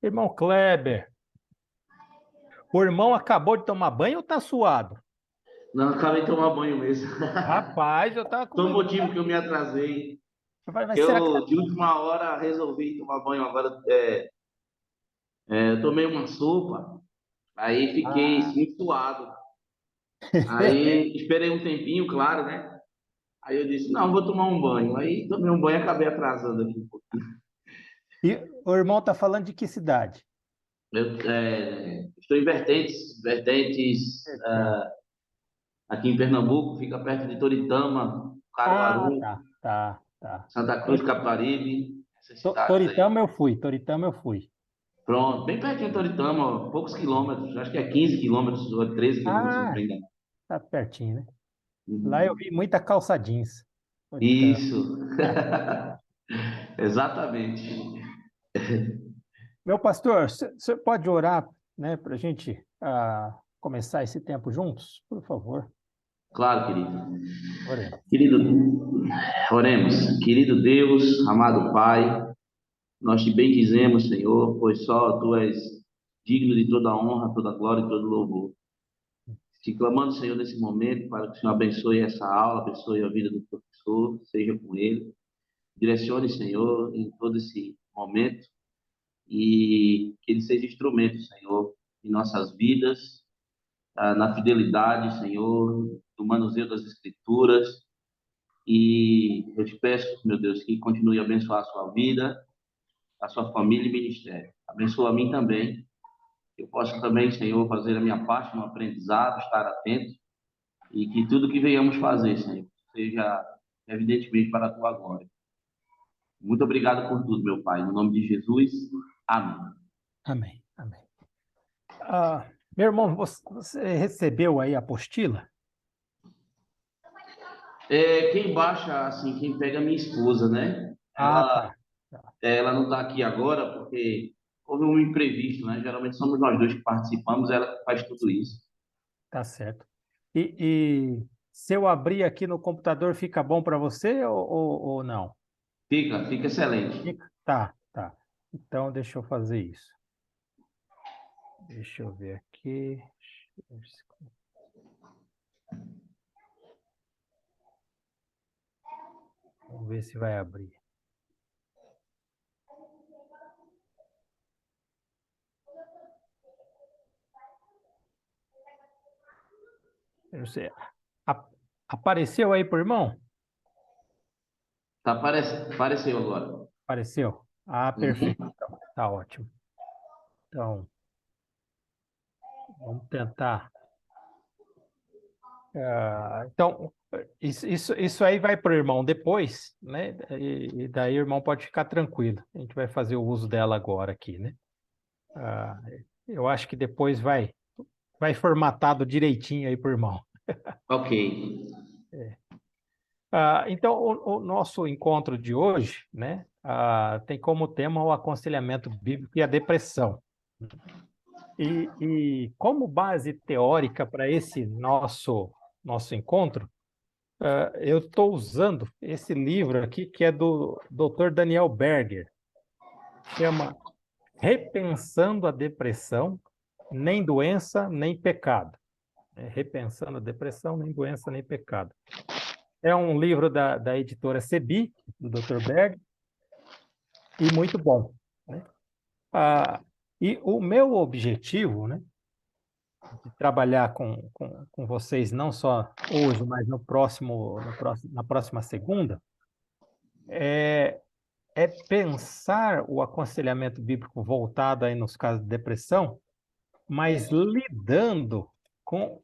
Irmão Kleber, o irmão acabou de tomar banho ou tá suado? Não, acabei de tomar banho mesmo. Rapaz, eu tava com Foi o medo. motivo que eu me atrasei. Mas será que tá... Eu, de última hora, resolvi tomar banho agora. Eu tomei uma sopa, aí fiquei Ah. muito suado. Aí esperei um tempinho, claro, né? Aí eu disse, não, vou tomar um banho. Aí tomei um banho e acabei atrasando aqui um pouco. E o irmão tá falando de que cidade? Estou em Vertentes, Vertente. aqui em Pernambuco, fica perto de Toritama, Ah, Caruaru, tá, tá, tá. Santa Cruz, Capibaribe, essas cidades aí. Toritama eu fui, Toritama eu fui. Pronto, bem pertinho de Toritama, poucos quilômetros, acho que é 15 quilômetros ou 13 quilômetros, se não Ah, me engano. tá pertinho, né? Lá eu vi Uhum. muita calça jeans. Toritama. Isso, exatamente. Meu pastor, você pode orar, né, para a gente começar esse tempo juntos? Por favor, Claro, querido. oremos. Querido, oremos. Querido Deus, amado Pai, nós te bendizemos, Senhor, pois só Tu és digno de toda honra, toda glória e todo louvor. Te clamando, Senhor, nesse momento, para que o Senhor abençoe essa aula, abençoe a vida do professor, seja com ele. Direcione, Senhor, em todo esse momento e que ele seja instrumento, Senhor, em nossas vidas, na fidelidade, Senhor, no manuseio das Escrituras. E eu te peço, meu Deus, que continue a abençoar a sua vida, a sua família e ministério. Abençoa a mim também, que eu possa também, Senhor, fazer a minha parte no aprendizado, estar atento e que tudo que venhamos fazer, Senhor, seja evidentemente para a tua glória. Muito obrigado por tudo, meu Pai. No nome de Jesus, amém. Amém, amém. Meu irmão, você recebeu aí a apostila? Quem baixa, assim, quem pega é minha esposa, né? Ah, Ela, tá. Tá, ela não está aqui agora porque houve um imprevisto, né? Geralmente somos nós dois que participamos, ela que faz tudo isso. tá certo. E se eu abrir aqui no computador, fica bom para você ou não? Fica excelente. Fica? Tá, tá. Então, deixa eu fazer isso. Deixa eu ver aqui. Vamos ver se vai abrir. Eu não sei. A- Apareceu aí pro irmão? Apareceu agora. Apareceu? Ah, perfeito. Uhum. Então, tá ótimo. Então, vamos tentar. Então, isso aí vai para o irmão depois, né? E daí o irmão pode ficar tranquilo. A gente vai fazer o uso dela agora aqui, né? Ah, eu acho que depois vai formatado direitinho aí para o irmão. Ok. Então, o nosso encontro de hoje, né? Tem como tema o aconselhamento bíblico e a depressão. E como base teórica para esse nosso encontro, eu estou usando esse livro aqui, que é do Dr. Daniel Berger, chama Repensando a Depressão, Nem Doença, Nem Pecado. Repensando a Depressão, Nem Doença, Nem Pecado. É um livro da editora Sebi, do Dr. Berger, e muito bom, né? Ah, e o meu objetivo, né, de trabalhar com vocês, não só hoje, mas na próxima segunda, é pensar o aconselhamento bíblico voltado aí nos casos de depressão, mas lidando com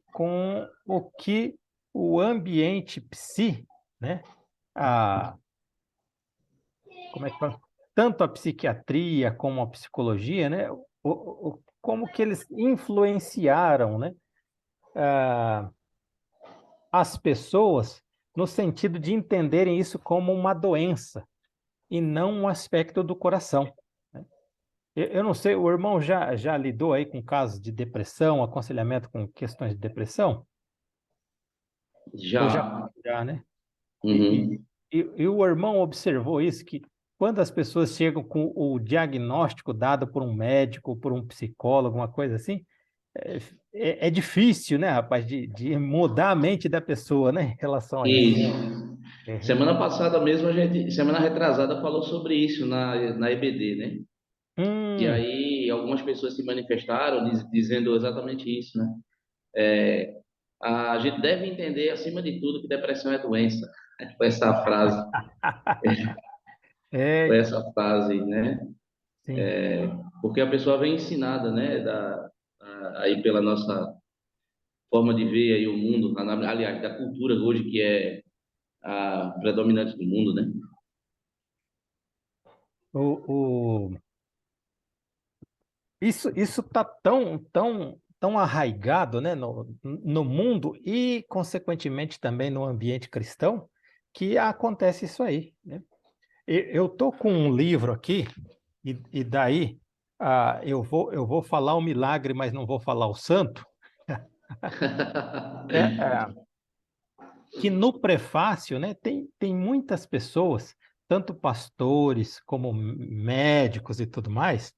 o que o ambiente psi, né? A, Como é que fala? Tanto a psiquiatria como a psicologia, né? Como que eles influenciaram, né? As pessoas no sentido de entenderem isso como uma doença e não um aspecto do coração, né? Eu não sei, o irmão já lidou aí com casos de depressão, aconselhamento com questões de depressão? Ou já, Já. já, né? E, Uhum. e o irmão observou isso, que quando as pessoas chegam com o diagnóstico dado por um médico, por um psicólogo, uma coisa assim, é, é difícil, né, rapaz, de mudar a mente da pessoa, né, em relação a isso. Isso. Uhum. Semana passada mesmo, semana retrasada, falou sobre isso na EBD, né? E Hum, aí algumas pessoas se manifestaram dizendo exatamente isso, né? A gente deve entender, acima de tudo, que depressão é doença. Foi essa frase, foi é, essa frase, né? sim. Porque a pessoa vem ensinada, né? Aí pela nossa forma de ver aí o mundo, aliás, da cultura hoje que é a predominante do mundo, né? O, isso está tão arraigado, né, no mundo e, consequentemente, também no ambiente cristão, que acontece isso aí, né? Eu estou com um livro aqui, e daí eu vou falar o milagre, mas não vou falar o santo, é, é, que no prefácio, né, tem muitas pessoas, tanto pastores como médicos e tudo mais,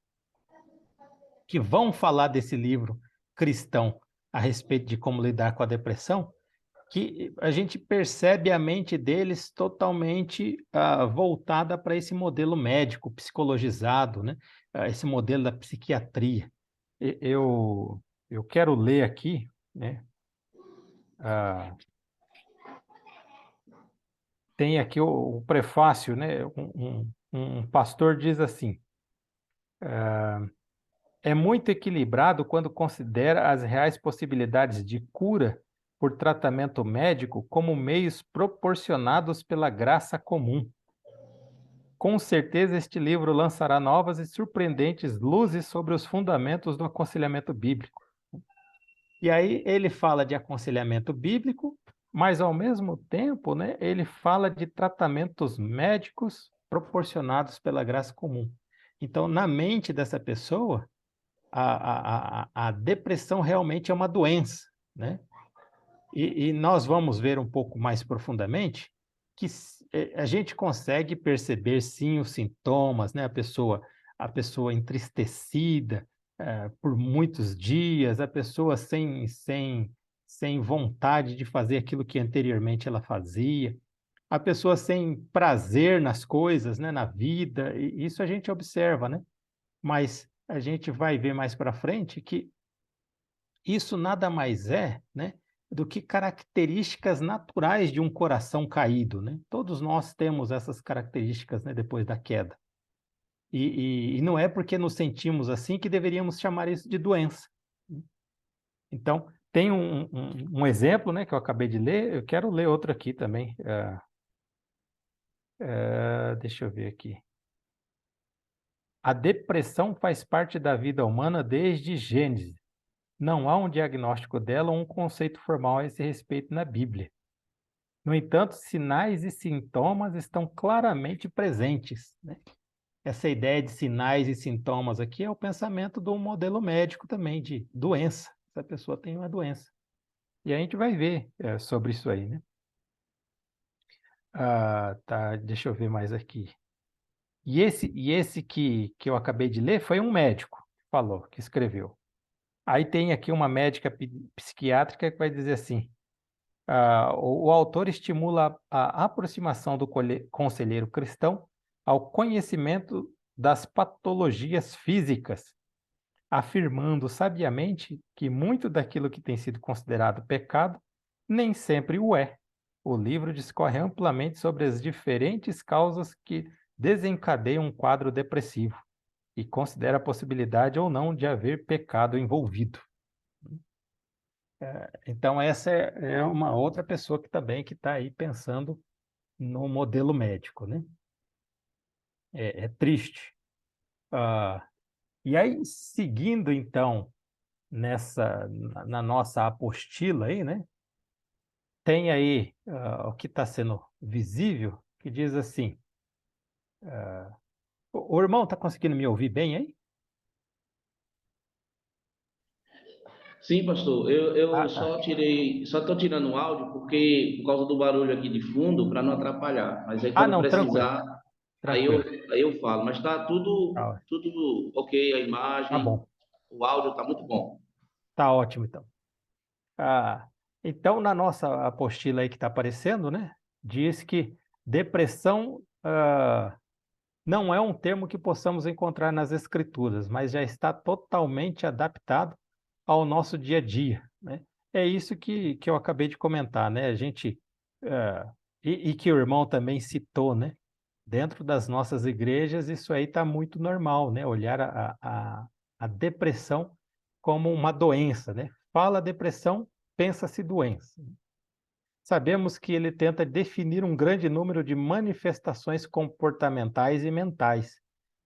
que vão falar desse livro cristão a respeito de como lidar com a depressão, que a gente percebe a mente deles totalmente voltada para esse modelo médico, psicologizado, né? Esse modelo da psiquiatria. E- Eu, eu quero ler aqui, né? ah, tem aqui o prefácio, né? Um pastor diz assim: é muito equilibrado quando considera as reais possibilidades de cura por tratamento médico como meios proporcionados pela graça comum. Com certeza, este livro lançará novas e surpreendentes luzes sobre os fundamentos do aconselhamento bíblico. E aí ele fala de aconselhamento bíblico, mas ao mesmo tempo, né, ele fala de tratamentos médicos proporcionados pela graça comum. Então, na mente dessa pessoa, a depressão realmente é uma doença, né? E nós vamos ver um pouco mais profundamente que a gente consegue perceber sim os sintomas, né? A pessoa entristecida por muitos dias, a pessoa sem vontade de fazer aquilo que anteriormente ela fazia, a pessoa sem prazer nas coisas, né? Na vida, e isso a gente observa, né? Mas a gente vai ver mais para frente que isso nada mais é, né, do que características naturais de um coração caído, né? Todos nós temos essas características, né, depois da queda. E não é porque nos sentimos assim que deveríamos chamar isso de doença. Então, tem um exemplo, né, que eu acabei de ler, eu quero ler outro aqui também. Deixa eu ver aqui. A depressão faz parte da vida humana desde Gênesis. Não há um diagnóstico dela ou um conceito formal a esse respeito na Bíblia. No entanto, sinais e sintomas estão claramente presentes, né? Essa ideia de sinais e sintomas aqui é o pensamento do modelo médico também, de doença. Essa pessoa tem uma doença. E a gente vai ver sobre isso aí, né? Tá, deixa eu ver mais aqui. E esse que eu acabei de ler foi um médico que falou, que escreveu. Aí tem aqui uma médica psiquiátrica que vai dizer assim: o autor estimula a aproximação do conselheiro cristão ao conhecimento das patologias físicas, afirmando sabiamente que muito daquilo que tem sido considerado pecado nem sempre o é. O livro discorre amplamente sobre as diferentes causas que desencadeiam um quadro depressivo e considera a possibilidade ou não de haver pecado envolvido. Então, essa é uma outra pessoa que também que está aí pensando no modelo médico, né? É triste. Ah, e aí, seguindo então na nossa apostila aí, né? Tem aí o que está sendo visível, que diz assim: o irmão está conseguindo me ouvir bem aí? Sim, pastor, eu Tá. só estou tirando o áudio porque por causa do barulho aqui de fundo para não atrapalhar. Mas aí quando Não, tranquilo, precisar, Aí eu, tranquilo. aí eu falo, mas tá Tá, tudo ok, a tá imagem, bom, o áudio tá muito bom. tá ótimo então. Ah, então, na nossa apostila aí que está aparecendo, né, diz que depressão não é um termo que possamos encontrar nas escrituras, mas já está totalmente adaptado ao nosso dia a dia, né? É isso que eu acabei de comentar, né? A gente, ah, e que o irmão também citou, né? Dentro das nossas igrejas, isso aí está muito normal, né? Olhar a depressão como uma doença, né? Fala depressão, pensa-se doença. Sabemos que ele tenta definir um grande número de manifestações comportamentais e mentais,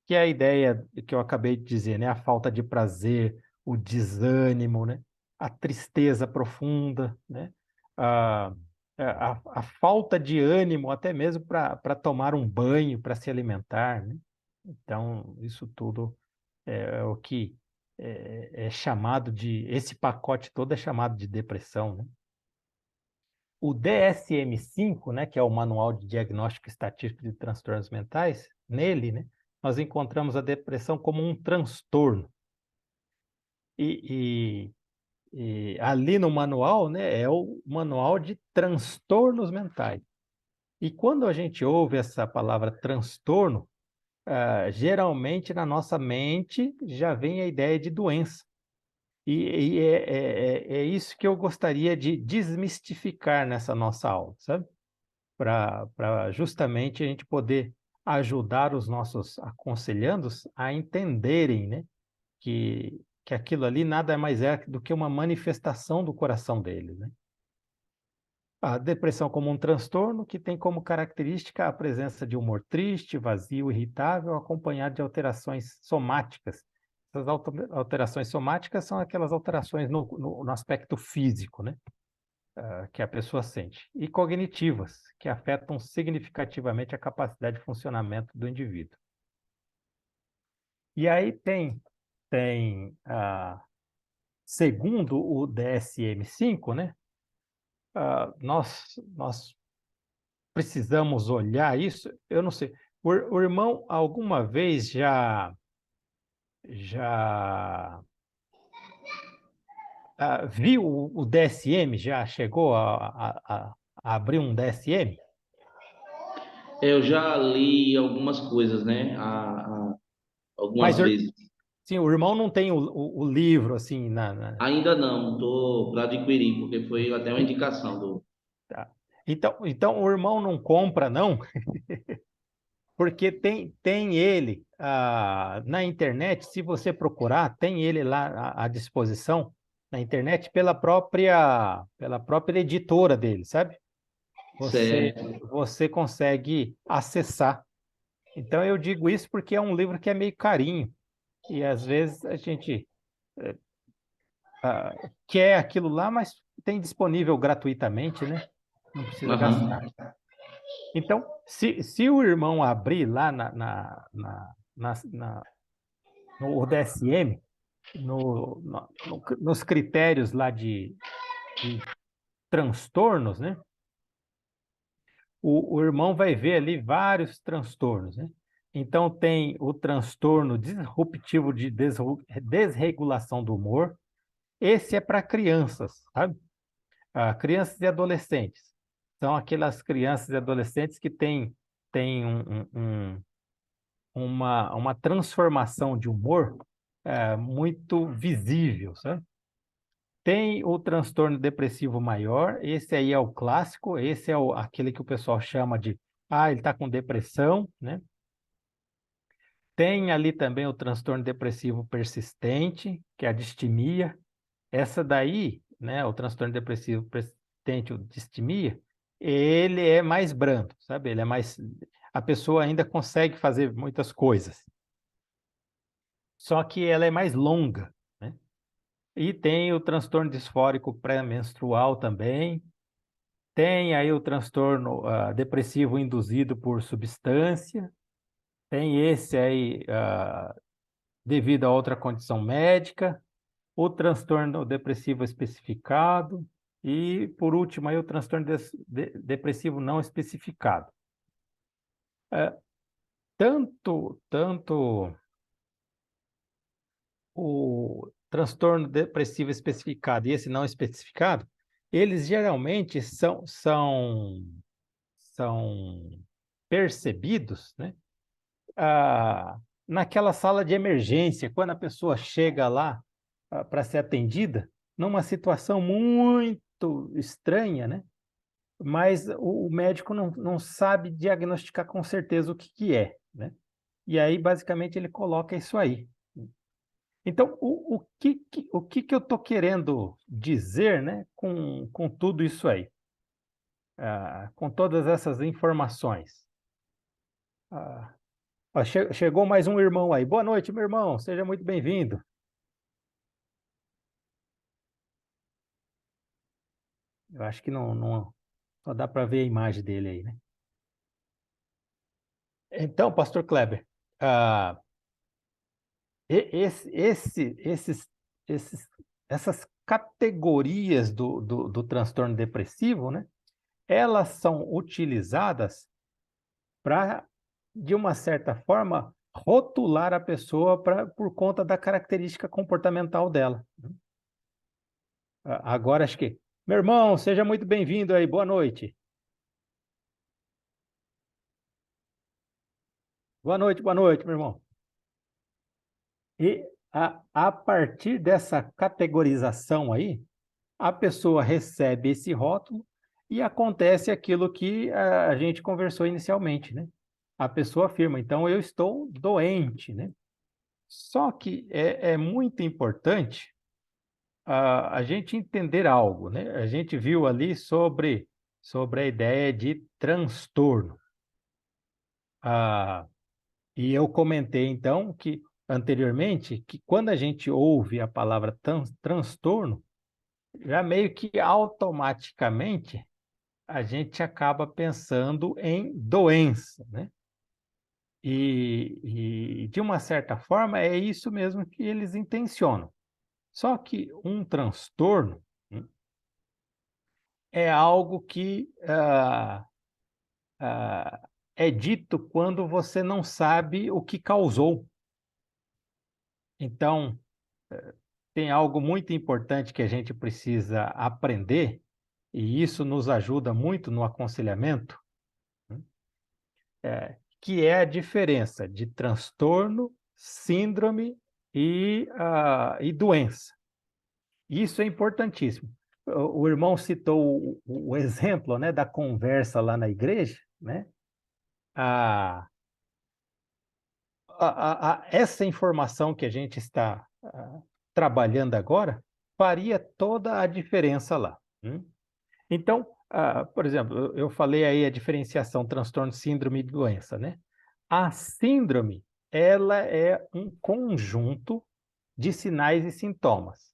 que é a ideia que eu acabei de dizer, né? A falta de prazer, o desânimo, né? A tristeza profunda, né? A, a falta de ânimo, até mesmo para tomar um banho, para se alimentar, né? Então, isso tudo é o que é chamado de, esse pacote todo é chamado de depressão, né? O DSM-5, né, que é o Manual de Diagnóstico Estatístico de Transtornos Mentais, nele, né, nós encontramos a depressão como um transtorno. E, ali no manual, né, é o manual de transtornos mentais. E quando a gente ouve essa palavra transtorno, geralmente na nossa mente já vem a ideia de doença. É isso que eu gostaria de desmistificar nessa nossa aula, sabe? Para justamente a gente poder ajudar os nossos aconselhandos a entenderem, né, que aquilo ali nada mais é do que uma manifestação do coração deles, né? A depressão como um transtorno que tem como característica a presença de humor triste, vazio, irritável, acompanhado de alterações somáticas. Essas alterações somáticas são aquelas alterações no aspecto físico, né? Que a pessoa sente, e cognitivas, que afetam significativamente a capacidade de funcionamento do indivíduo. E aí segundo o DSM-5, né, nós precisamos olhar isso. Eu não sei, o irmão alguma vez já viu o DSM? Já chegou a abrir um DSM? Eu já li algumas coisas, né? Mas Algumas vezes. sim, o irmão não tem o livro assim Ainda não, estou para adquirir, porque foi até uma indicação do. tá. Então o irmão não compra, não, porque tem ele na internet. Se você procurar, tem ele lá à disposição na internet pela própria editora dele, sabe? Você, Certo. você consegue acessar. Então eu digo isso porque é um livro que é meio carinho, e às vezes a gente quer aquilo lá, mas tem disponível gratuitamente, né? Não precisa gastar. Aham. Então, se o irmão abrir lá no DSM, nos critérios lá de transtornos, né? O irmão vai ver ali vários transtornos, né? Então, tem o transtorno disruptivo de desregulação do humor. Esse é para crianças, sabe? Crianças e adolescentes. São aquelas crianças e adolescentes que têm uma transformação de humor muito visível, sabe? Tem o transtorno depressivo maior, esse aí é o clássico, esse é aquele que o pessoal chama de, ele está com depressão, né? Tem ali também o transtorno depressivo persistente, que é a distimia. Essa daí, né, o transtorno depressivo persistente, o distimia, ele é mais brando, sabe? Ele é mais, a pessoa ainda consegue fazer muitas coisas, só que ela é mais longa, né? E tem o transtorno disfórico pré-menstrual também. Tem aí o transtorno depressivo induzido por substância. Tem esse aí devido a outra condição médica. O transtorno depressivo especificado. E, por último, aí o transtorno depressivo não especificado. tanto o transtorno depressivo especificado e esse não especificado, eles geralmente são percebidos, né, naquela sala de emergência, quando a pessoa chega lá para ser atendida, numa situação muito estranha, né? Mas o médico não sabe diagnosticar com certeza o que é, né? E aí, basicamente, ele coloca isso aí. Então, o que eu estou querendo dizer, né, com tudo isso aí? Com todas essas informações? Ah, chegou mais um irmão aí. Boa noite, meu irmão. Seja muito bem-vindo. Eu acho que não só dá para ver a imagem dele aí, né? Então, Pastor Kleber, ah, esses, essas categorias do transtorno depressivo, né? Elas são utilizadas para, de uma certa forma, rotular a pessoa por conta da característica comportamental dela. Agora, acho que. Meu irmão, seja muito bem-vindo aí, boa noite. Boa noite, meu irmão. E a partir dessa categorização aí, a pessoa recebe esse rótulo e acontece aquilo que a gente conversou inicialmente, né? A pessoa afirma, então eu estou doente, né? Só que é muito importante a gente entender algo, né? A gente viu ali sobre a ideia de transtorno. Ah, e eu comentei, então, que anteriormente, que quando a gente ouve a palavra transtorno, já meio que automaticamente a gente acaba pensando em doença, né? E de uma certa forma é isso mesmo que eles intencionam. Só que um transtorno, né, é algo que é dito quando você não sabe o que causou. Então, tem algo muito importante que a gente precisa aprender, e isso nos ajuda muito no aconselhamento, né, que é a diferença de transtorno, síndrome e doença. Isso é importantíssimo. O irmão citou o exemplo, né, da conversa lá na igreja, né? A, essa informação que a gente está trabalhando agora faria toda a diferença lá. Então, por exemplo, eu falei aí a diferenciação transtorno, síndrome e doença, né? A síndrome, ela é um conjunto de sinais e sintomas.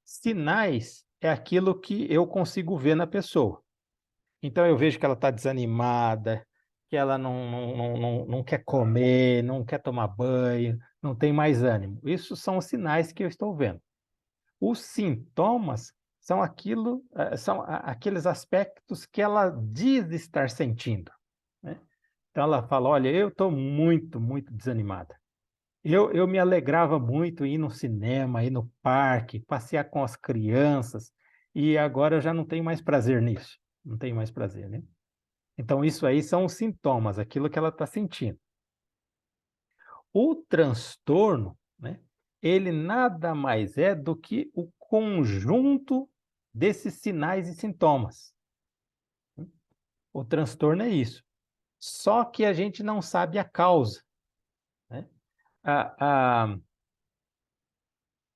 Sinais é aquilo que eu consigo ver na pessoa. Então, eu vejo que ela está desanimada, que ela não quer comer, não quer tomar banho, não tem mais ânimo. Isso são os sinais que eu estou vendo. Os sintomas são aqueles aspectos que ela diz estar sentindo, né? Então, ela fala: olha, eu estou muito, muito desanimada. Eu me alegrava muito em ir no cinema, ir no parque, passear com as crianças, e agora eu já não tenho mais prazer nisso. Não tenho mais prazer, né? Então, isso aí são os sintomas, aquilo que ela está sentindo. O transtorno, né, ele nada mais é do que o conjunto desses sinais e sintomas. O transtorno é isso. Só que a gente não sabe a causa, né? A, a,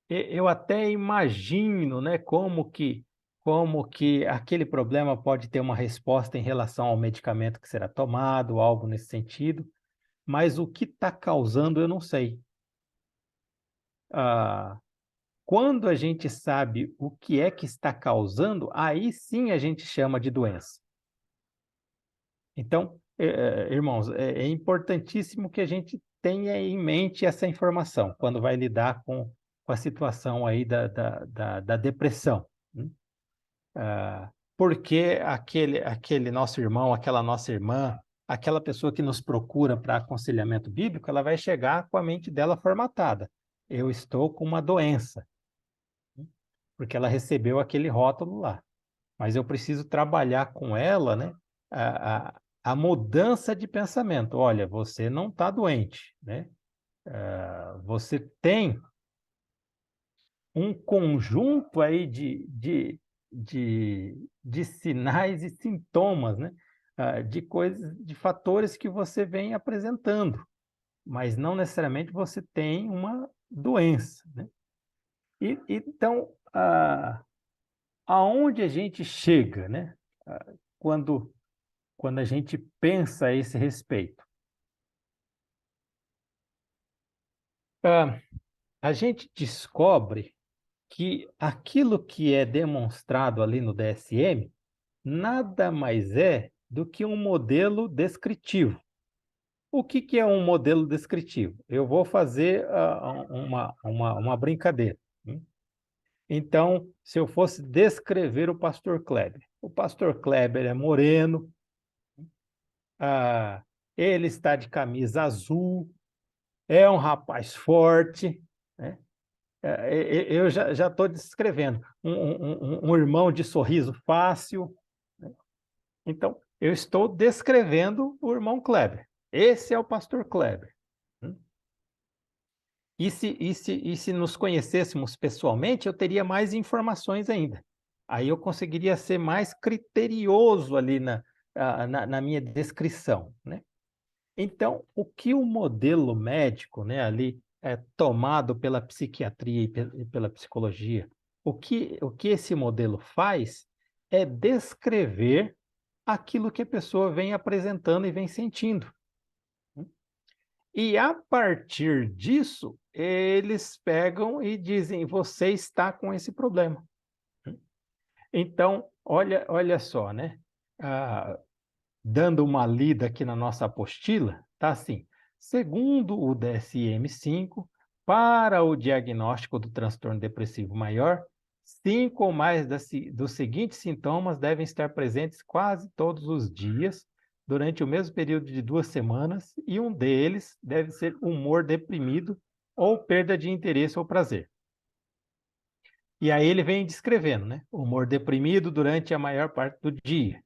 eu até imagino, né, como que aquele problema pode ter uma resposta em relação ao medicamento que será tomado, algo nesse sentido, mas o que está causando eu não sei. Ah, quando a gente sabe o que é que está causando, aí sim a gente chama de doença. Então, irmãos, é importantíssimo que a gente tenha em mente essa informação quando vai lidar com a situação aí da depressão, né? Porque aquele nosso irmão, aquela nossa irmã aquela pessoa que nos procura para aconselhamento bíblico, ela vai chegar com a mente dela formatada. Eu estou com uma doença, porque ela recebeu aquele rótulo lá. Mas eu preciso trabalhar com ela, né, a mudança de pensamento. Olha, você não está doente, né? Você tem um conjunto aí de sinais e sintomas, né? De coisas, de fatores que você vem apresentando, mas não necessariamente você tem uma doença, né? Então, aonde a gente chega, né? Quando, quando a gente pensa a esse respeito? A gente descobre que aquilo que é demonstrado ali no DSM nada mais é do que um modelo descritivo. O que é um modelo descritivo? Eu vou fazer uma brincadeira. Né? Então, se eu fosse descrever o pastor Kleber é moreno, ah, ele está de camisa azul, é um rapaz forte, né? Eu já estou descrevendo um irmão de sorriso fácil, né? Então, eu estou descrevendo o irmão Kleber. Esse é o pastor Kleber. Né? E se nos conhecêssemos pessoalmente, eu teria mais informações ainda. Aí eu conseguiria ser mais criterioso ali na minha descrição, né? Então, o que o modelo médico, né, ali é tomado pela psiquiatria e pela psicologia, o que esse modelo faz é descrever aquilo que a pessoa vem apresentando e vem sentindo. E a partir disso, eles pegam e dizem: você está com esse problema. Então, olha só, né? Ah, dando uma lida aqui na nossa apostila, tá assim: segundo o DSM-5, para o diagnóstico do transtorno depressivo maior, 5 ou mais dos seguintes sintomas devem estar presentes quase todos os dias, durante o mesmo período de 2 semanas, e um deles deve ser humor deprimido ou perda de interesse ou prazer. E aí ele vem descrevendo, né? Humor deprimido durante a maior parte do dia.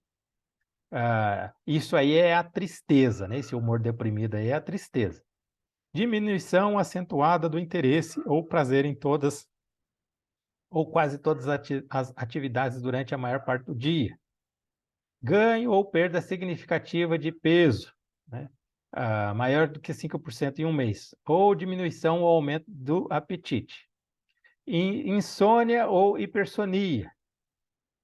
Isso aí é a tristeza, né? Esse humor deprimido aí é a tristeza. Diminuição acentuada do interesse ou prazer em todas ou quase todas as atividades durante a maior parte do dia. Ganho ou perda significativa de peso, né? Maior do que 5% em um mês. Ou diminuição ou aumento do apetite. Insônia ou hipersonia.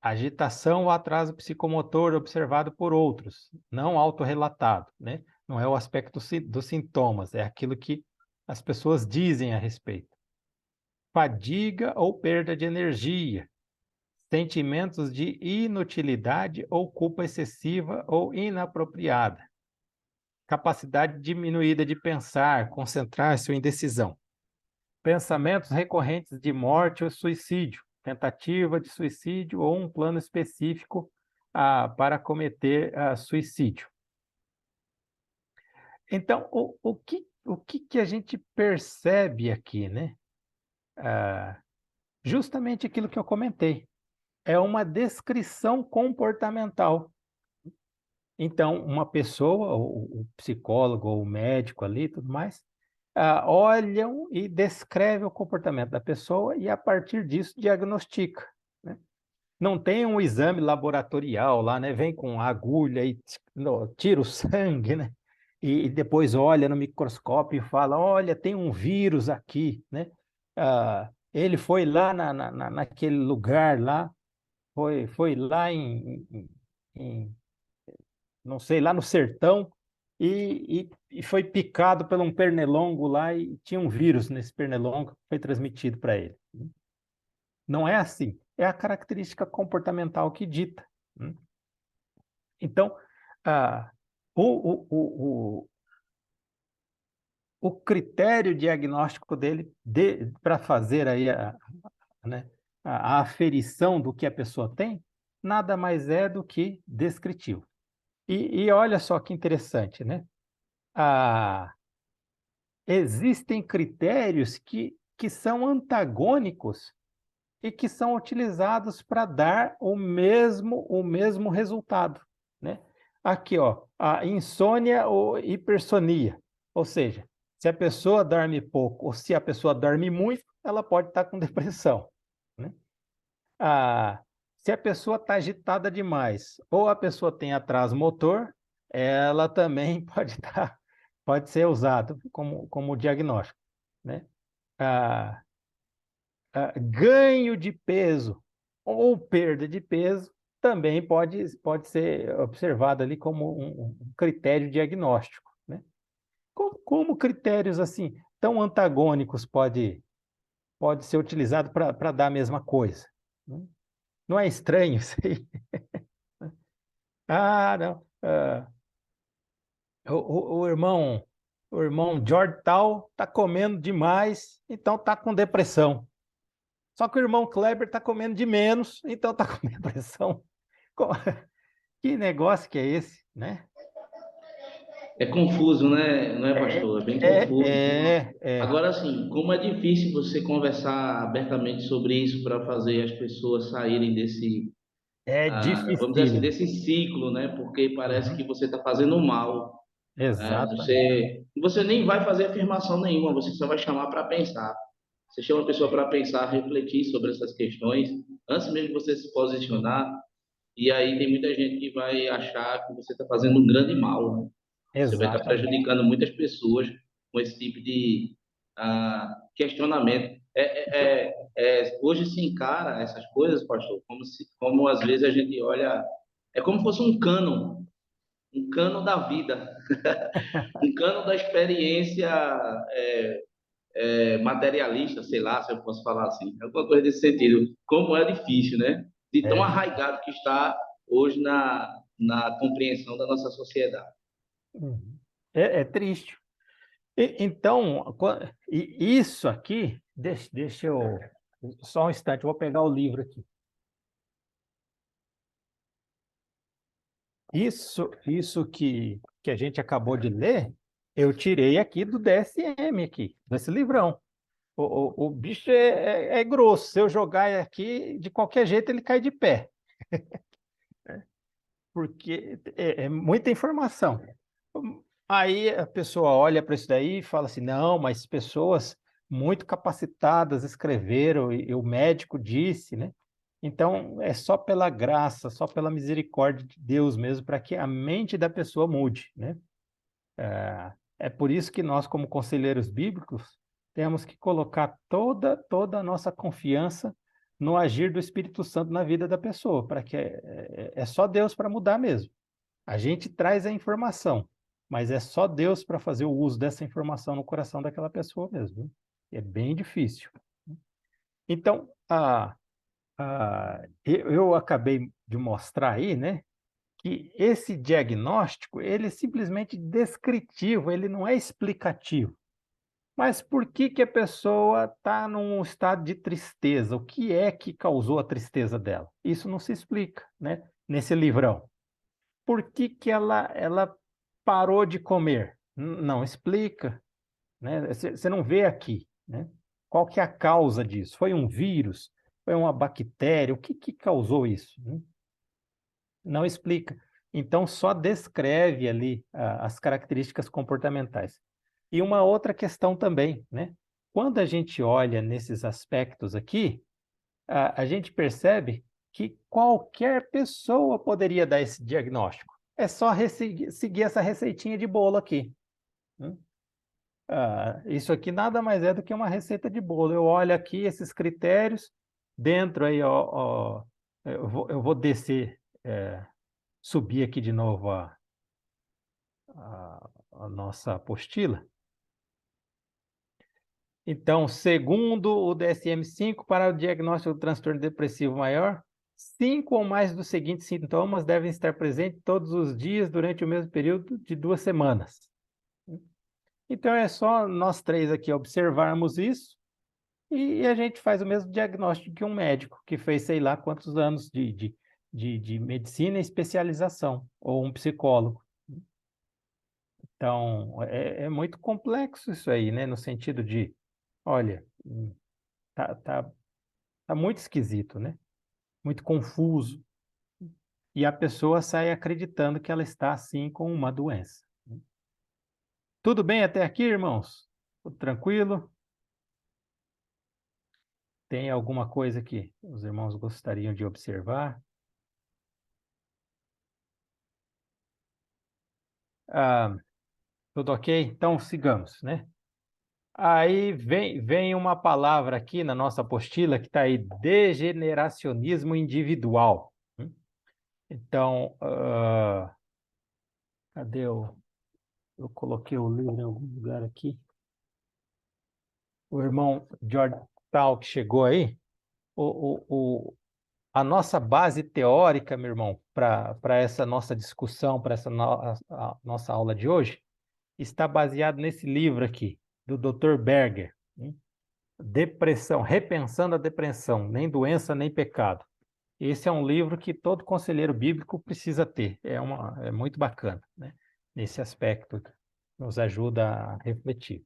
Agitação ou atraso psicomotor observado por outros, não autorrelatado, né? Não é o aspecto dos sintomas, é aquilo que as pessoas dizem a respeito. Fadiga ou perda de energia, sentimentos de inutilidade ou culpa excessiva ou inapropriada, capacidade diminuída de pensar, concentrar-se ou indecisão, pensamentos recorrentes de morte ou suicídio, tentativa de suicídio ou um plano específico para cometer suicídio. Então, o que a gente percebe aqui, né? Justamente aquilo que eu comentei. É uma descrição comportamental. Então, uma pessoa, o psicólogo ou o médico ali e tudo mais, olham e descrevem o comportamento da pessoa e, a partir disso, diagnostica. Né? Não tem um exame laboratorial lá, né? Vem com agulha e tira o sangue, né? E depois olha no microscópio e fala: olha, tem um vírus aqui, né? Ele foi lá naquele lugar lá, foi lá não sei, lá no sertão e foi picado por um pernilongo lá e tinha um vírus nesse pernilongo que foi transmitido para ele. Não é assim. É a característica comportamental que dita. Né? Então, ah, o, o, o, o, o critério diagnóstico dele para fazer aí né, a aferição do que a pessoa tem, nada mais é do que descritivo. E olha só que interessante, né? Ah, existem critérios que são antagônicos e que são utilizados para dar o mesmo resultado, né? Aqui, ó, a insônia ou hipersonia, ou seja, se a pessoa dorme pouco ou se a pessoa dorme muito, ela pode estar com depressão, né? Ah, se a pessoa está agitada demais ou a pessoa tem atraso motor, ela também pode ser usado como diagnóstico, né? Ah, ganho de peso ou perda de peso também pode ser observado ali como um critério diagnóstico, né? Como critérios assim tão antagônicos pode ser utilizado para dar a mesma coisa, né? Não é estranho isso aí? Ah, não. O irmão George Tal está comendo demais, então está com depressão. Só que o irmão Kleber está comendo de menos, então está com depressão. Co- Que negócio que é esse, né? É confuso, né? Não é, É, pastor? É bem é, confuso. é, Agora, assim, como é difícil você conversar abertamente sobre isso para fazer as pessoas saírem desse, é vamos dizer assim, dificílimo. desse ciclo, né? Porque parece que Uhum. você está fazendo mal. Exatamente. Você nem vai fazer afirmação nenhuma, você só vai chamar para pensar. Você chama a pessoa para pensar, refletir sobre essas questões, antes mesmo de você se posicionar. E aí tem muita gente que vai achar que você está fazendo um grande mal, né? Você vai estar Exatamente. prejudicando muitas pessoas com esse tipo de questionamento. Hoje se encara essas coisas, pastor, como às vezes a gente olha, é como se fosse um cano da vida, um cano da experiência materialista, sei lá, se eu posso falar assim, alguma coisa desse sentido. Como é difícil, né? De É tão difícil. arraigado que está hoje na compreensão da nossa sociedade. Uhum. É triste. Então, isso aqui, deixa eu. Só um instante, eu vou pegar o livro aqui. Isso que a gente acabou de ler, eu tirei aqui do DSM, aqui, desse livrão. O bicho é grosso. Se eu jogar aqui, de qualquer jeito ele cai de pé, porque é muita informação. Aí a pessoa olha para isso daí e fala assim: não, mas pessoas muito capacitadas escreveram e o médico disse, né? Então é só pela graça, só pela misericórdia de Deus mesmo, para que a mente da pessoa mude, né? É por isso que nós, como conselheiros bíblicos, temos que colocar toda a nossa confiança no agir do Espírito Santo na vida da pessoa, para que é só Deus para mudar mesmo. A gente traz a informação, mas é só Deus para fazer o uso dessa informação no coração daquela pessoa mesmo, viu? É bem difícil. Então, eu acabei de mostrar aí, né, que esse diagnóstico, ele é simplesmente descritivo, ele não é explicativo. Mas por que que a pessoa está num estado de tristeza? O que é que causou a tristeza dela? Isso não se explica, né, nesse livrão. Por que que ela parou de comer? Não explica, né? Você não vê aqui, né? Qual que é a causa disso? Foi um vírus? Foi uma bactéria? O que que causou isso, né? Não explica. Então, só descreve ali as características comportamentais. E uma outra questão também, né? Quando a gente olha nesses aspectos aqui, a gente percebe que qualquer pessoa poderia dar esse diagnóstico. É só seguir essa receitinha de bolo aqui, né? Isso aqui nada mais é do que uma receita de bolo. Eu olho aqui esses critérios, dentro aí, ó, eu vou descer, subir aqui de novo a nossa apostila. Então, segundo o DSM-5, para o diagnóstico do transtorno depressivo maior, 5 ou mais dos seguintes sintomas devem estar presentes todos os dias durante o mesmo período de 2 semanas. Então, é só nós três aqui observarmos isso e a gente faz o mesmo diagnóstico que um médico que fez sei lá quantos anos de de medicina e especialização, ou um psicólogo. Então, é muito complexo isso aí, né? No sentido de, olha, tá muito esquisito, né? Muito confuso. E a pessoa sai acreditando que ela está, assim, com uma doença. Tudo bem até aqui, irmãos? Tudo tranquilo? Tem alguma coisa que os irmãos gostariam de observar? Ah, tudo ok? Então, sigamos, né? Aí vem uma palavra aqui na nossa apostila que está aí, degeneracionismo individual. Então, cadê o... Eu coloquei o livro em algum lugar aqui. O irmão George Tal que chegou aí. A nossa base teórica, meu irmão, para essa nossa discussão, para essa a nossa aula de hoje, está baseado nesse livro aqui, do Dr. Berger. Depressão, Repensando a Depressão, nem doença nem pecado. Esse é um livro que todo conselheiro bíblico precisa ter. É muito bacana, né? Nesse aspecto, nos ajuda a refletir.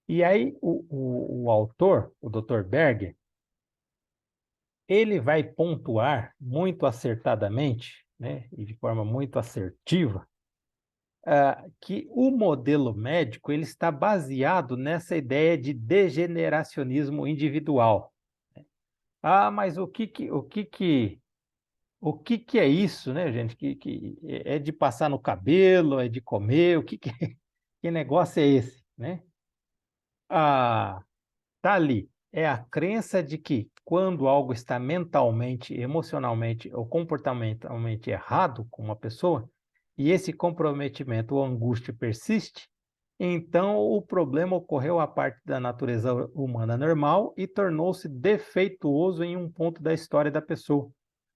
E aí, o autor, o Dr. Berger, ele vai pontuar muito acertadamente, né, e de forma muito assertiva, que o modelo médico ele está baseado nessa ideia de degeneracionismo individual. Mas o que é isso, né, gente? Que é de passar no cabelo, é de comer, que negócio é esse, né? Ah, tá ali. É a crença de que quando algo está mentalmente, emocionalmente ou comportamentalmente errado com uma pessoa, e esse comprometimento ou angústia persiste, então o problema ocorreu à parte da natureza humana normal e tornou-se defeituoso em um ponto da história da pessoa,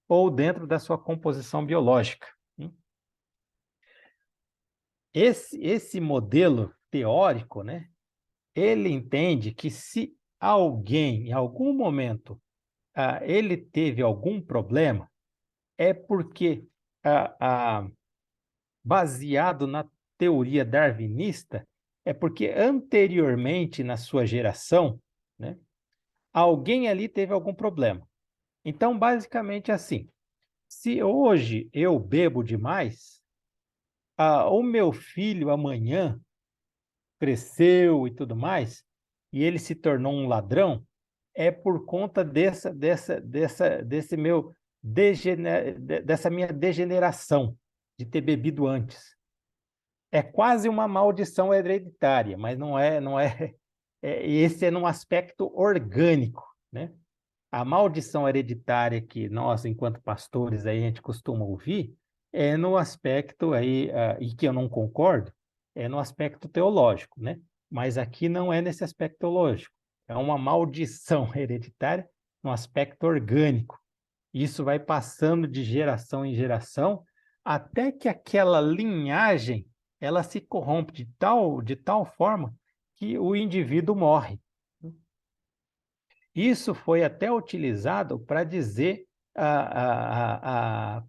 ou dentro da sua composição biológica. Esse modelo teórico, né, ele entende que se alguém, em algum momento, ele teve algum problema, é porque, ah, ah, baseado na teoria darwinista, é porque anteriormente na sua geração, né, alguém ali teve algum problema. Então, basicamente assim, se hoje eu bebo demais, o meu filho amanhã cresceu e tudo mais, e ele se tornou um ladrão, é por conta desse meu dessa minha degeneração de ter bebido antes. É quase uma maldição hereditária, mas não é, esse é num aspecto orgânico, né? A maldição hereditária que nós, enquanto pastores, aí a gente costuma ouvir, é no aspecto aí, e que eu não concordo, é no aspecto teológico, né? Mas aqui não é nesse aspecto teológico. É uma maldição hereditária no aspecto orgânico. Isso vai passando de geração em geração até que aquela linhagem ela se corrompe de tal forma que o indivíduo morre. Isso foi até utilizado para dizer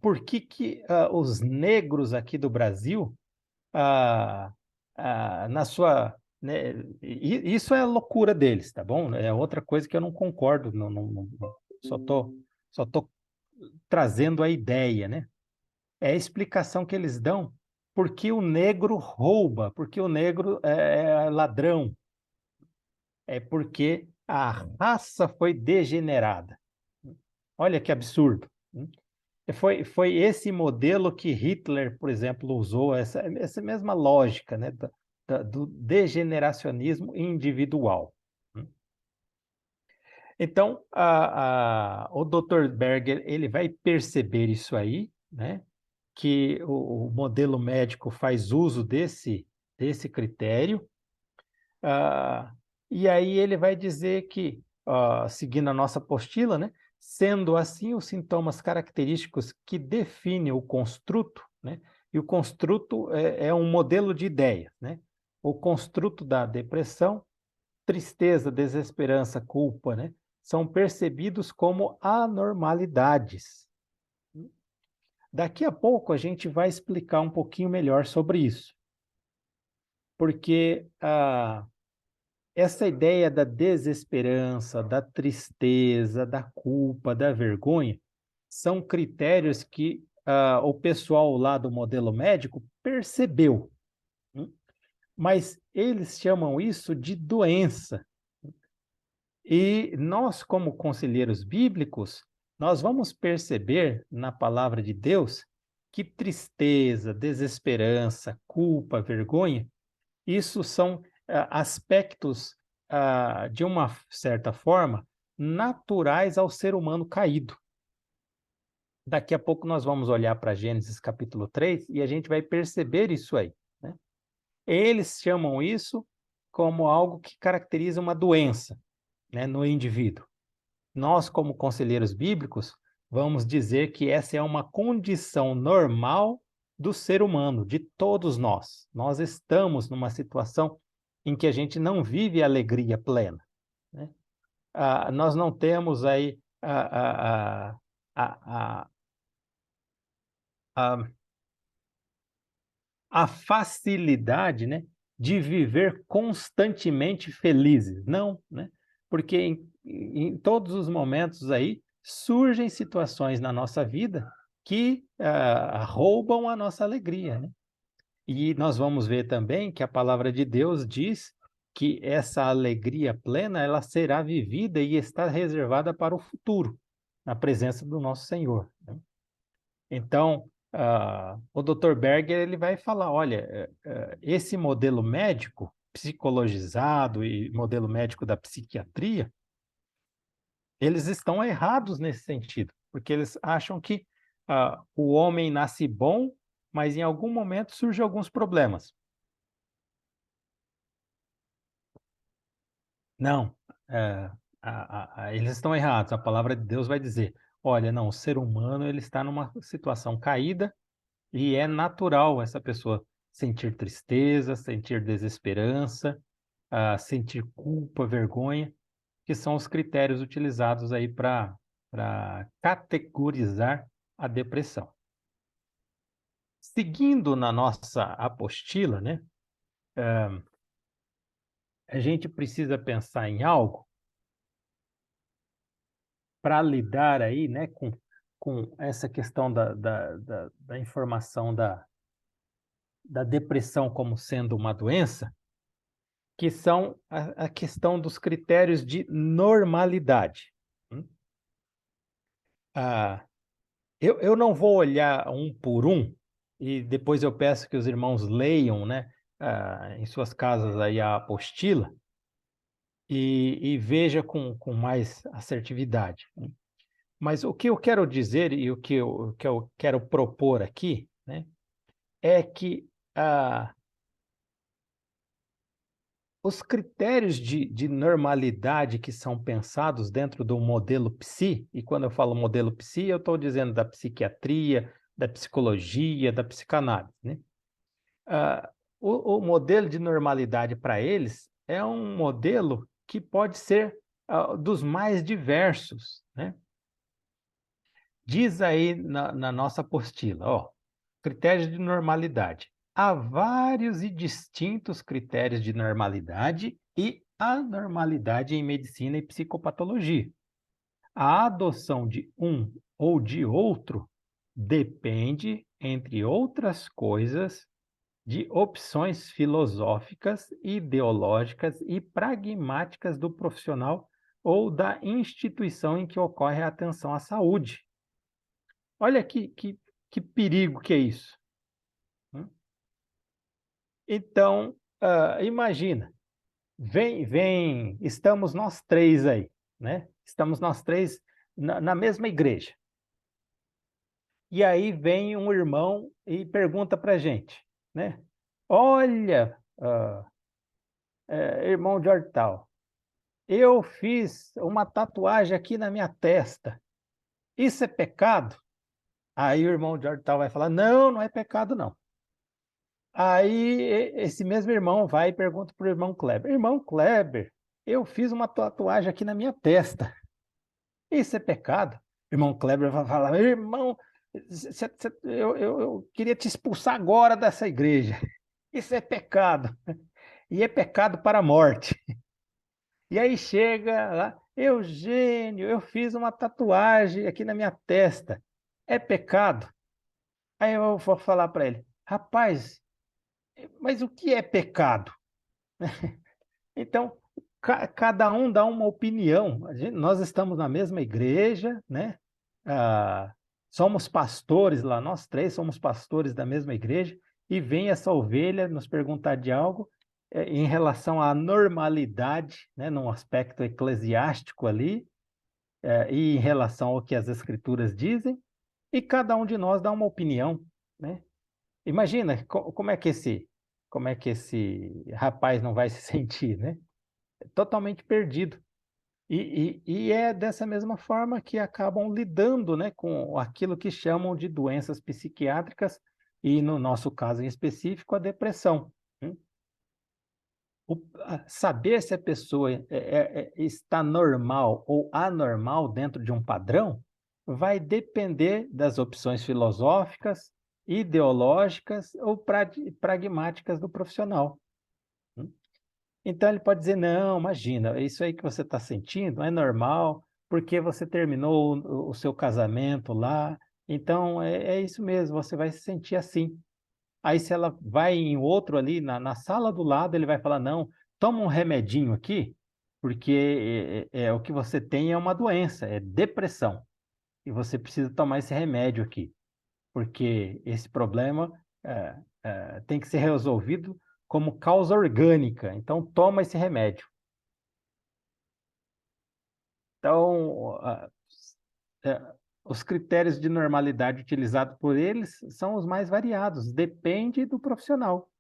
por que os negros aqui do Brasil, na sua. Né, isso é loucura deles, tá bom? É outra coisa que eu não concordo, só tô trazendo a ideia, né? É a explicação que eles dão porque o negro rouba, porque o negro é ladrão, é porque a raça foi degenerada. Olha que absurdo. Foi esse modelo que Hitler, por exemplo, usou, essa mesma lógica, né, do degeneracionismo individual. Então, o Dr. Berger ele vai perceber isso aí, né, que o modelo médico faz uso desse critério, ah, e aí ele vai dizer que, seguindo a nossa apostila, né, sendo assim, os sintomas característicos que definem o construto, né, e o construto é um modelo de ideia, né, o construto da depressão, tristeza, desesperança, culpa, né, são percebidos como anormalidades. Daqui a pouco a gente vai explicar um pouquinho melhor sobre isso, porque essa ideia da desesperança, da tristeza, da culpa, da vergonha, são critérios que o pessoal lá do modelo médico percebeu, né? Mas eles chamam isso de doença. E nós, como conselheiros bíblicos, nós vamos perceber na palavra de Deus que tristeza, desesperança, culpa, vergonha, isso são aspectos, de uma certa forma, naturais ao ser humano caído. Daqui a pouco nós vamos olhar para Gênesis capítulo 3 e a gente vai perceber isso aí, né? Eles chamam isso como algo que caracteriza uma doença, né, no indivíduo. Nós, como conselheiros bíblicos, vamos dizer que essa é uma condição normal do ser humano, de todos nós. Nós estamos numa situação em que a gente não vive alegria plena, né? Nós não temos aí a, a, a facilidade, né, de viver constantemente felizes. Não, né? Porque em todos os momentos aí surgem situações na nossa vida que roubam a nossa alegria, né? E nós vamos ver também que a palavra de Deus diz que essa alegria plena ela será vivida e está reservada para o futuro, na presença do nosso Senhor, né? Então, o Dr. Berger ele vai falar, olha, esse modelo médico psicologizado e modelo médico da psiquiatria, eles estão errados nesse sentido, porque eles acham que o homem nasce bom, mas em algum momento surgem alguns problemas. Não, eles estão errados. A palavra de Deus vai dizer, olha, não, o ser humano ele está numa situação caída. E é natural essa pessoa sentir tristeza, sentir desesperança, sentir culpa, vergonha, que são os critérios utilizados aí para categorizar a depressão. Seguindo na nossa apostila, né, a gente precisa pensar em algo para lidar aí, né, com essa questão da informação da depressão como sendo uma doença, que são a questão dos critérios de normalidade. Ah, eu não vou olhar um por um, e depois eu peço que os irmãos leiam, né, em suas casas aí a apostila, e veja com mais assertividade, né? Mas o que eu quero dizer e o que eu quero propor aqui, né, é que os critérios de normalidade que são pensados dentro do modelo psi, e quando eu falo modelo psi, eu estou dizendo da psiquiatria, da psicologia, da psicanálise, né? Ah, o modelo de normalidade para eles é um modelo que pode ser dos mais diversos, né? Diz aí na nossa apostila, ó, critérios de normalidade. Há vários e distintos critérios de normalidade e anormalidade em medicina e psicopatologia. A adoção de um ou de outro depende, entre outras coisas, de opções filosóficas, ideológicas e pragmáticas do profissional ou da instituição em que ocorre a atenção à saúde. Olha que perigo que é isso, né? Então, imagina, estamos nós três aí, né? Estamos nós três na mesma igreja. E aí vem um irmão e pergunta para a gente, né? Olha, irmão de Hortal, eu fiz uma tatuagem aqui na minha testa. Isso é pecado? Aí o irmão de Hortal vai falar, não, não é pecado não. Aí esse mesmo irmão vai e pergunta para o irmão Kleber: Irmão Kleber, eu fiz uma tatuagem aqui na minha testa. Isso é pecado? Irmão Kleber vai falar: Irmão, Eu queria te expulsar agora dessa igreja. Isso é pecado. E é pecado para a morte. E aí chega lá, Eugênio, eu fiz uma tatuagem aqui na minha testa. É pecado? Aí eu vou falar para ele, rapaz, mas o que é pecado? Então, cada um dá uma opinião. Nós estamos na mesma igreja, né? Ah, somos pastores lá, nós três somos pastores da mesma igreja, e vem essa ovelha nos perguntar de algo em relação à normalidade, né? Num aspecto eclesiástico ali, e em relação ao que as escrituras dizem, e cada um de nós dá uma opinião, né? Imagina como é que esse rapaz não vai se sentir, né? Totalmente perdido. E é dessa mesma forma que acabam lidando, né, com aquilo que chamam de doenças psiquiátricas e, no nosso caso em específico, a depressão. Né? Saber se a pessoa está normal ou anormal dentro de um padrão vai depender das opções filosóficas, ideológicas ou pragmáticas do profissional. Né? Então ele pode dizer, não, imagina, isso aí que você está sentindo é normal, porque você terminou o seu casamento lá, então é isso mesmo, você vai se sentir assim. Aí se ela vai em outro ali, na sala do lado, ele vai falar, não, toma um remedinho aqui, porque o que você tem é uma doença, é depressão, e você precisa tomar esse remédio aqui porque esse problema tem que ser resolvido como causa orgânica. Então, toma esse remédio. Então, os critérios de normalidade utilizados por eles são os mais variados, depende do profissional.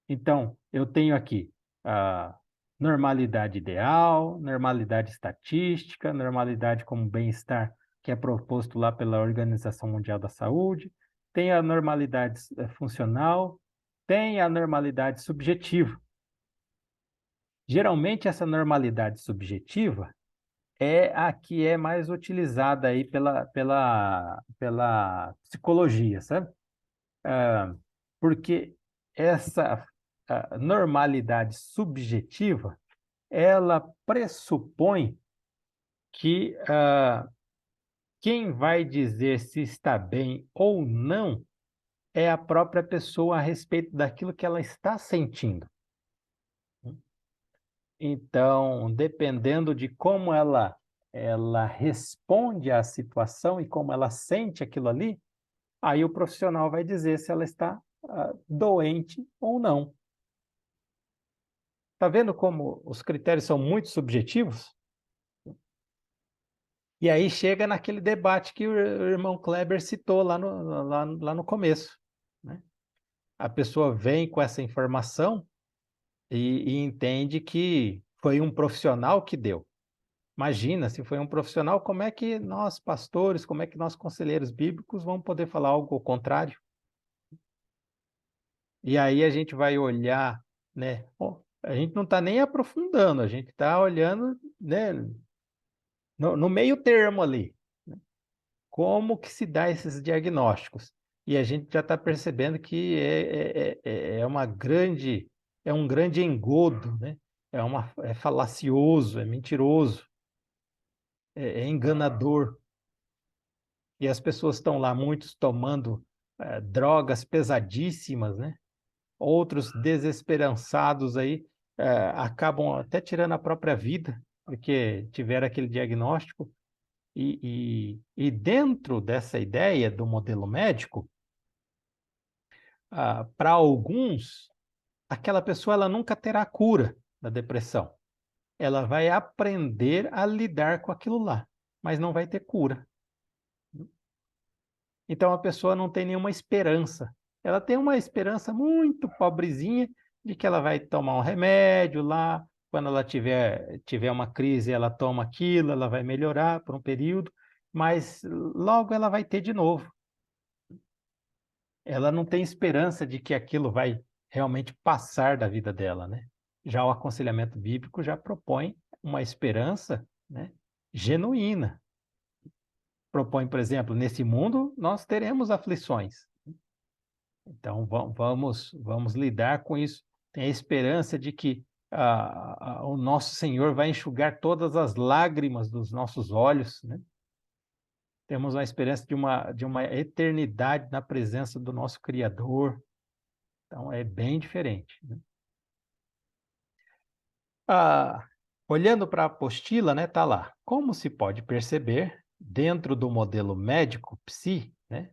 Então, eu tenho aqui a normalidade ideal, normalidade estatística, normalidade como bem-estar, que é proposto lá pela Organização Mundial da Saúde, tem a normalidade funcional, tem a normalidade subjetiva. Geralmente, essa normalidade subjetiva é a que é mais utilizada aí pela psicologia, sabe? Porque essa normalidade subjetiva, ela pressupõe que quem vai dizer se está bem ou não é a própria pessoa a respeito daquilo que ela está sentindo. Então, dependendo de como ela responde à situação e como ela sente aquilo ali, aí o profissional vai dizer se ela está doente ou não. Está vendo como os critérios são muito subjetivos? E aí chega naquele debate que o irmão Kleber citou lá no começo. Né? A pessoa vem com essa informação e entende que foi um profissional que deu. Imagina, se foi um profissional, como é que nós, pastores, como é que nós, conselheiros bíblicos, vamos poder falar algo ao contrário? E aí a gente vai olhar, né? A gente não está nem aprofundando, a gente está olhando, né, no meio termo ali. Como que se dá esses diagnósticos? E a gente já está percebendo que é um grande engodo, né? É falacioso, é mentiroso, é enganador. E as pessoas estão lá, muitos tomando drogas pesadíssimas, né? Outros desesperançados aí acabam até tirando a própria vida, porque tiveram aquele diagnóstico. E dentro dessa ideia do modelo médico, para alguns, aquela pessoa ela nunca terá cura da depressão. Ela vai aprender a lidar com aquilo lá, mas não vai ter cura. Então a pessoa não tem nenhuma esperança. Ela tem uma esperança muito pobrezinha de que ela vai tomar um remédio lá, quando ela tiver uma crise, ela toma aquilo, ela vai melhorar por um período, mas logo ela vai ter de novo. Ela não tem esperança de que aquilo vai realmente passar da vida dela, né? Já o aconselhamento bíblico já propõe uma esperança, né, genuína. propõe, por exemplo, nesse mundo nós teremos aflições. Então vamos lidar com isso. Tem a esperança de que o nosso Senhor vai enxugar todas as lágrimas dos nossos olhos, né? Temos a esperança de uma eternidade na presença do nosso Criador. Então é bem diferente, né? Ah, olhando para a apostila, né, tá lá. Como se pode perceber, dentro do modelo médico-psi, né,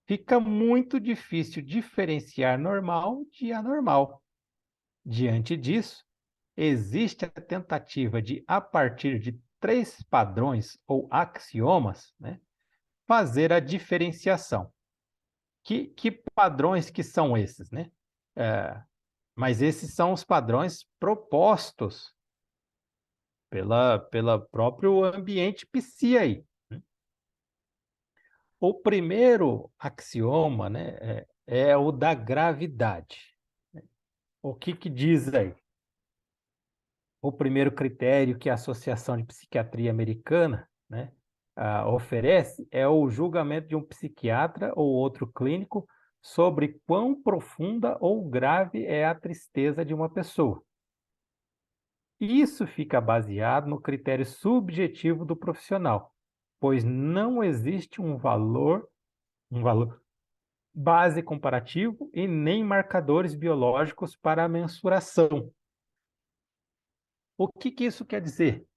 fica muito difícil diferenciar normal de anormal. Diante disso, existe a tentativa de, a partir de três padrões ou axiomas, né, fazer a diferenciação. Que padrões que são esses, né? Mas esses são os padrões propostos pela próprio ambiente psi aí. O primeiro axioma, né, é o da gravidade. O que diz aí? O primeiro critério que a Associação de Psiquiatria Americana, né, oferece é o julgamento de um psiquiatra ou outro clínico sobre quão profunda ou grave é a tristeza de uma pessoa. Isso fica baseado no critério subjetivo do profissional, pois não existe um valor base comparativo e nem marcadores biológicos para a mensuração. O que isso quer dizer?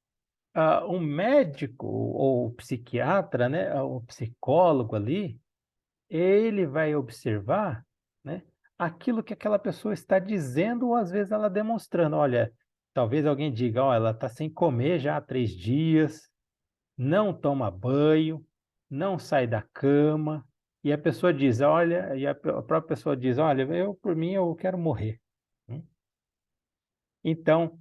O médico ou o psiquiatra, né, o psicólogo ali, ele vai observar, né, aquilo que aquela pessoa está dizendo ou às vezes ela demonstrando. Olha, talvez alguém diga, ó, ela está sem comer já há 3 dias, não toma banho, não sai da cama, e a pessoa diz, olha, e a própria pessoa diz, olha, eu por mim eu quero morrer. Então,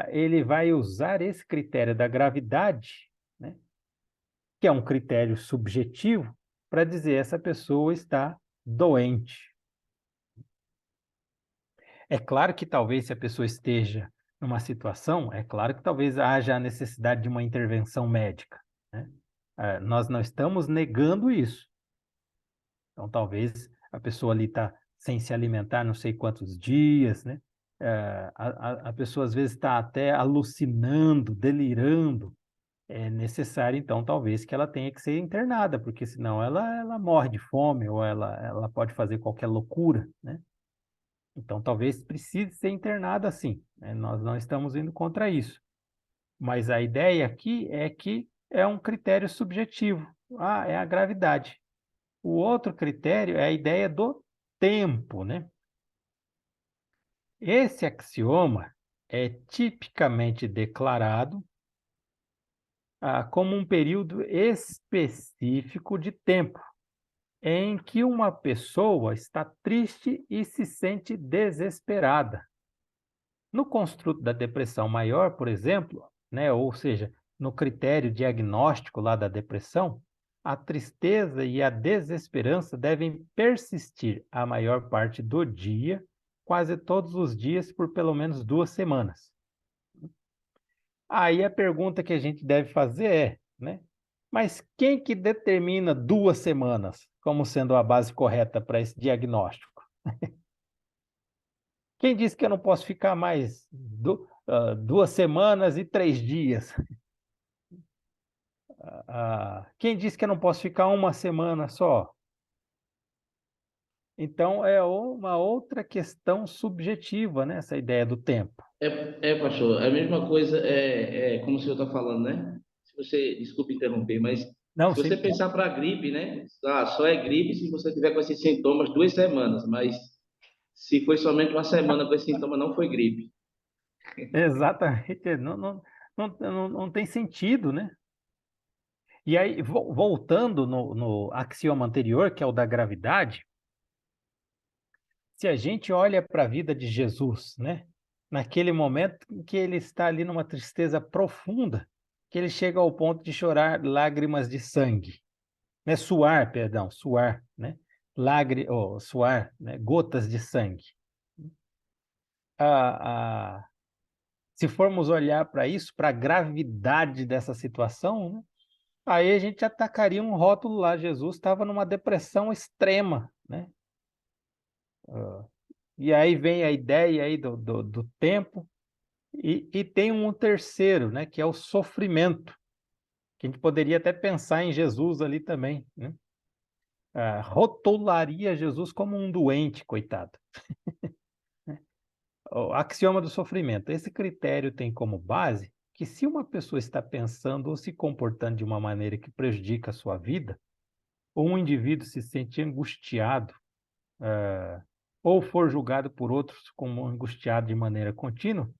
ele vai usar esse critério da gravidade, né, que é um critério subjetivo, para dizer essa pessoa está doente. É claro que talvez se a pessoa esteja numa situação, é claro que talvez haja a necessidade de uma intervenção médica, né? Nós não estamos negando isso. Então, talvez a pessoa ali está sem se alimentar não sei quantos dias, né? A pessoa às vezes está até alucinando, delirando. É necessário, então, talvez que ela tenha que ser internada, porque senão ela morre de fome ou ela pode fazer qualquer loucura, né? Então, talvez precise ser internada sim, né? Nós não estamos indo contra isso. Mas a ideia aqui é que é um critério subjetivo. É a gravidade. O outro critério é a ideia do tempo, né? Esse axioma é tipicamente declarado como um período específico de tempo em que uma pessoa está triste e se sente desesperada. No construto da depressão maior, por exemplo, né, ou seja, no critério diagnóstico lá da depressão, a tristeza e a desesperança devem persistir a maior parte do dia, quase todos os dias, por pelo menos 2 semanas. Aí a pergunta que a gente deve fazer é, né? Mas quem que determina 2 semanas como sendo a base correta para esse diagnóstico? Quem disse que eu não posso ficar mais 2 semanas e 3 dias? Quem disse que eu não posso ficar uma semana só? Então, é uma outra questão subjetiva, né? Essa ideia do tempo. Pastor, é a mesma coisa, como o senhor está falando, né? Se você, desculpe interromper, mas Não, se você sim, pensar para a gripe, né? Só é gripe se você tiver com esses sintomas 2 semanas, mas se foi somente uma semana com esse sintoma, não foi gripe. exatamente. Não tem sentido, né? E aí, voltando no axioma anterior, que é o da gravidade, se a gente olha para a vida de Jesus, né? Naquele momento em que ele está ali numa tristeza profunda, que ele chega ao ponto de chorar lágrimas de sangue, né? Suar, perdão, suar, né? Suar, né? Gotas de sangue. Ah, se formos olhar para isso, para a gravidade dessa situação, né? aí a gente atacaria um rótulo lá, Jesus estava numa depressão extrema, né? E aí vem a ideia aí do tempo, e tem um terceiro, né, que é o sofrimento, que a gente poderia até pensar em Jesus ali também, né? Rotularia Jesus como um doente, coitado. O axioma do sofrimento. Esse critério tem como base que se uma pessoa está pensando ou se comportando de uma maneira que prejudica a sua vida, ou um indivíduo se sente angustiado, ou for julgado por outros como angustiado de maneira contínua,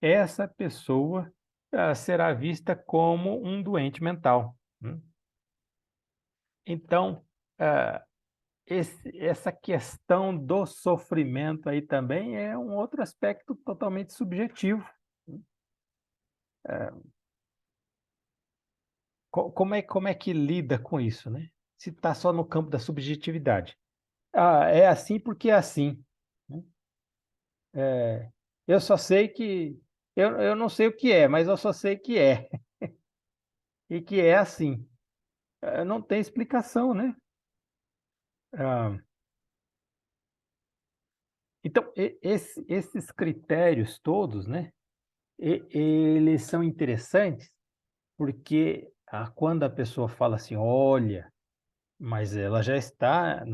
essa pessoa será vista como um doente mental, né? Então, ah, essa questão do sofrimento aí também é um outro aspecto totalmente subjetivo. Como é que lida com isso, né? Se está só no campo da subjetividade. É assim porque é assim, né? É, eu só sei que. Eu não sei o que é, mas eu só sei que é. E que é assim. Não tem explicação, né? Ah, então, esses critérios todos, né? Eles são interessantes porque quando a pessoa fala assim, olha, mas ela já está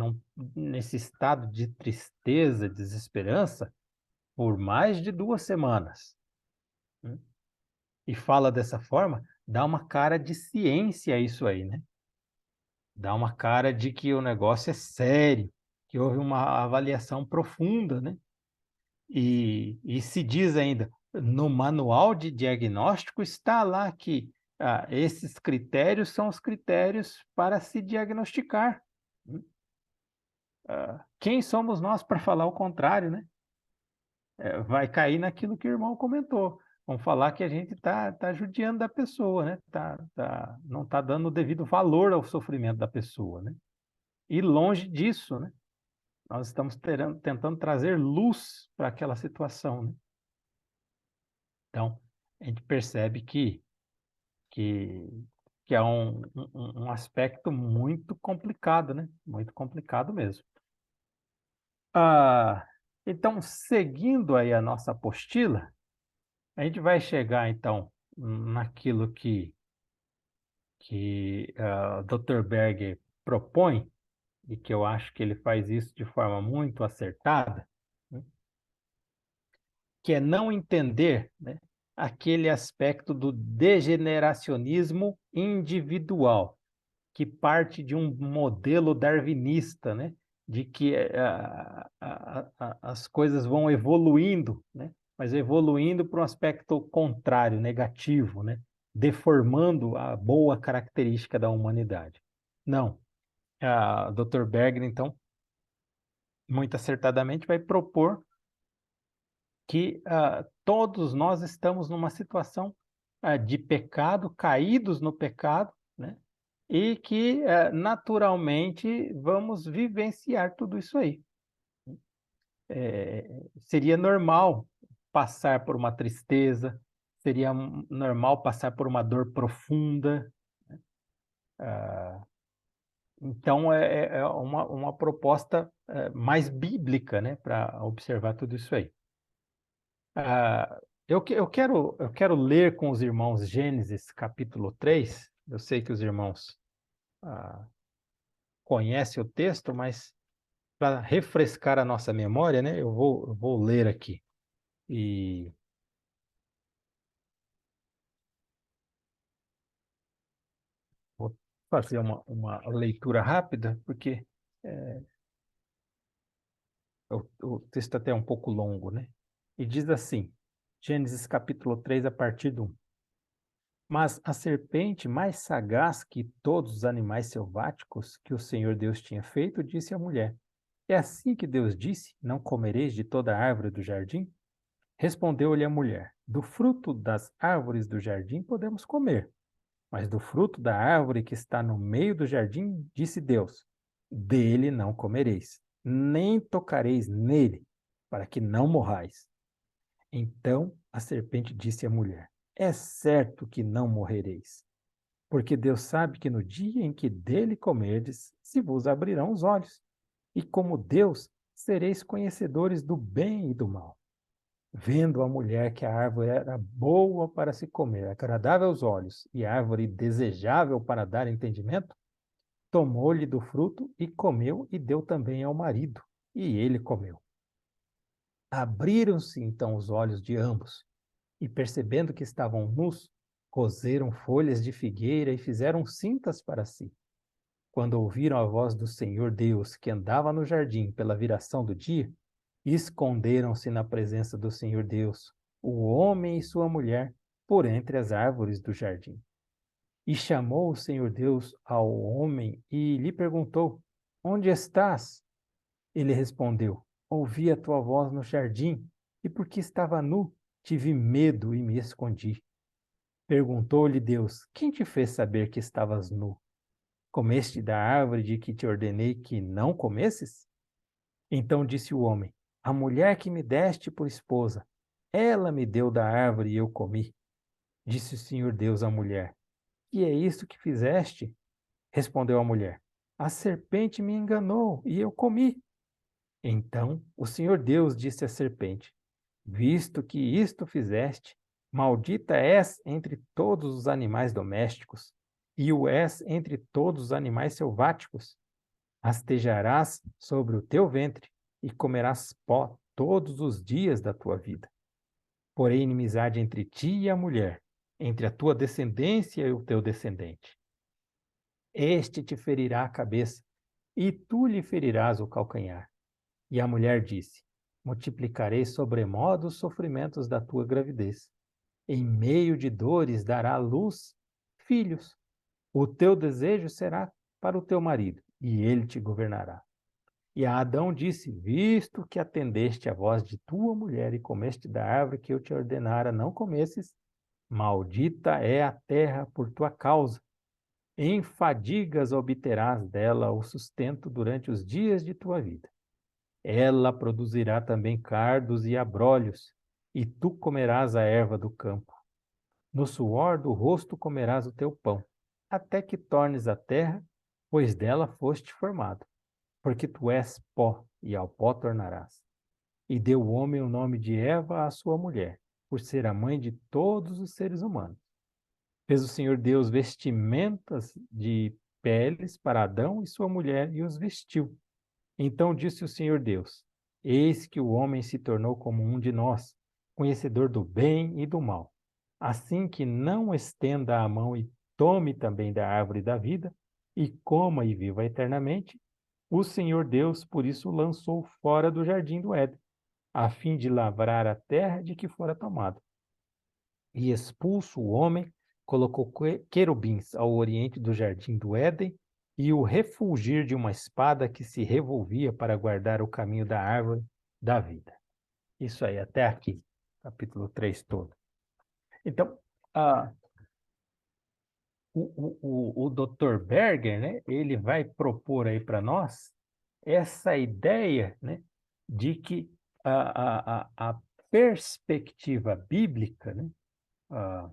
nesse estado de tristeza, desesperança, por mais de 2 semanas, né? E fala dessa forma, dá uma cara de ciência isso aí, né? Dá uma cara de que o negócio é sério, que houve uma avaliação profunda, né? E se diz ainda, no manual de diagnóstico está lá que esses critérios são os critérios para se diagnosticar, né? Quem somos nós para falar o contrário, né? Vai cair naquilo que o irmão comentou. Vamos falar que a gente tá judiando da pessoa, né? Não está dando o devido valor ao sofrimento da pessoa, né? E longe disso, né? Nós estamos tentando trazer luz para aquela situação, né? Então, a gente percebe que, que é um aspecto muito complicado, né? Muito complicado mesmo. Ah, então, seguindo aí a nossa apostila, a gente vai chegar, então, naquilo que o Dr. Berger propõe, e que eu acho que ele faz isso de forma muito acertada, né? Que é não entender, né, aquele aspecto do degeneracionismo individual, que parte de um modelo darwinista, né, de que as coisas vão evoluindo, né, mas evoluindo para um aspecto contrário, negativo, né, deformando a boa característica da humanidade. Não. A Dr. Berger, então, muito acertadamente, vai propor que todos nós estamos numa situação de pecado, caídos no pecado, né? E que naturalmente vamos vivenciar tudo isso aí. Seria normal passar por uma tristeza, seria normal passar por uma dor profunda. Então, é uma proposta mais bíblica, né, para observar tudo isso aí. Eu quero ler com os irmãos Gênesis capítulo 3. Eu sei que os irmãos ah, conhecem o texto, mas para refrescar a nossa memória, né, eu vou ler aqui. E vou fazer uma leitura rápida, porque é, o texto até é um pouco longo, né? E diz assim, Gênesis capítulo 3, a partir do 1. Mas a serpente, mais sagaz que todos os animais selváticos que o Senhor Deus tinha feito, disse à mulher: É assim que Deus disse: Não comereis de toda árvore do jardim? Respondeu-lhe a mulher: Do fruto das árvores do jardim podemos comer, mas do fruto da árvore que está no meio do jardim, disse Deus: Dele não comereis, nem tocareis nele, para que não morrais. Então a serpente disse à mulher: É certo que não morrereis. porque Deus sabe que no dia em que dele comerdes, se vos abrirão os olhos, e como Deus, sereis conhecedores do bem e do mal. Vendo a mulher que a árvore era boa para se comer, agradável aos olhos, e árvore desejável para dar entendimento, tomou-lhe do fruto e comeu, e deu também ao marido, e ele comeu. Abriram-se então os olhos de ambos, e percebendo que estavam nus, coseram folhas de figueira e fizeram cintas para si. Quando ouviram a voz do Senhor Deus, que andava no jardim pela viração do dia, esconderam-se na presença do Senhor Deus, o homem e sua mulher, por entre as árvores do jardim. E chamou o Senhor Deus ao homem e lhe perguntou: Onde estás? Ele respondeu: Ouvi a tua voz no jardim, e porque estava nu, tive medo e me escondi. Perguntou-lhe Deus: Quem te fez saber que estavas nu? Comeste da árvore de que te ordenei que não comesses? Então disse o homem: A mulher que me deste por esposa, ela me deu da árvore e eu comi. Disse o Senhor Deus à mulher: Que é isto que fizeste? Respondeu a mulher: A serpente me enganou e eu comi. Então o Senhor Deus disse à serpente: Visto que isto fizeste, maldita és entre todos os animais domésticos, e o és entre todos os animais selváticos. Rastejarás sobre o teu ventre e comerás pó todos os dias da tua vida. Porém, inimizade entre ti e a mulher, entre a tua descendência e o teu descendente. Este te ferirá a cabeça, e tu lhe ferirás o calcanhar. E a mulher disse: Multiplicarei sobremodo os sofrimentos da tua gravidez. Em meio de dores dará à luz filhos. O teu desejo será para o teu marido, e ele te governará. E a Adão disse: Visto que atendeste à voz de tua mulher e comeste da árvore que eu te ordenara não comesses, maldita é a terra por tua causa. Em fadigas obterás dela o sustento durante os dias de tua vida. Ela produzirá também cardos e abrolhos, e tu comerás a erva do campo. No suor do rosto comerás o teu pão, até que tornes a terra, pois dela foste formado. Porque tu és pó, e ao pó tornarás. E deu o homem o nome de Eva à sua mulher, por ser a mãe de todos os seres humanos. Fez o Senhor Deus vestimentas de peles para Adão e sua mulher, e os vestiu. Então disse o Senhor Deus: Eis que o homem se tornou como um de nós, conhecedor do bem e do mal. Assim que não estenda a mão e tome também da árvore da vida, e coma e viva eternamente, o Senhor Deus, por isso, o lançou fora do jardim do Éden, a fim de lavrar a terra de que fora tomado. E expulso o homem, colocou querubins ao oriente do jardim do Éden e o refulgir de uma espada que se revolvia para guardar o caminho da árvore da vida. Isso aí, até aqui, capítulo 3 todo. Então, ah, o Dr. Berger, né, ele vai propor aí para nós essa ideia, né, de que a perspectiva bíblica, né, ah,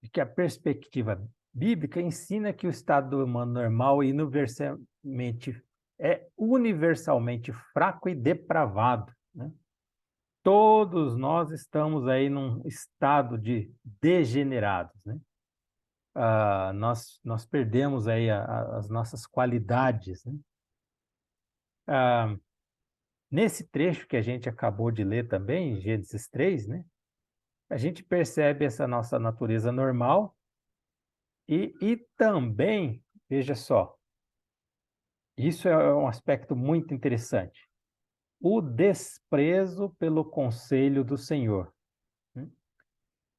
de que a perspectiva bíblica ensina que o estado humano normal é universalmente fraco e depravado, né? Todos nós estamos aí num estado de degenerados, né? Nós perdemos aí as nossas qualidades, né? Ah, Nesse trecho que a gente acabou de ler também, Gênesis 3, né? A gente percebe essa nossa natureza normal e também, veja só, isso é um aspecto muito interessante, o desprezo pelo conselho do Senhor, né?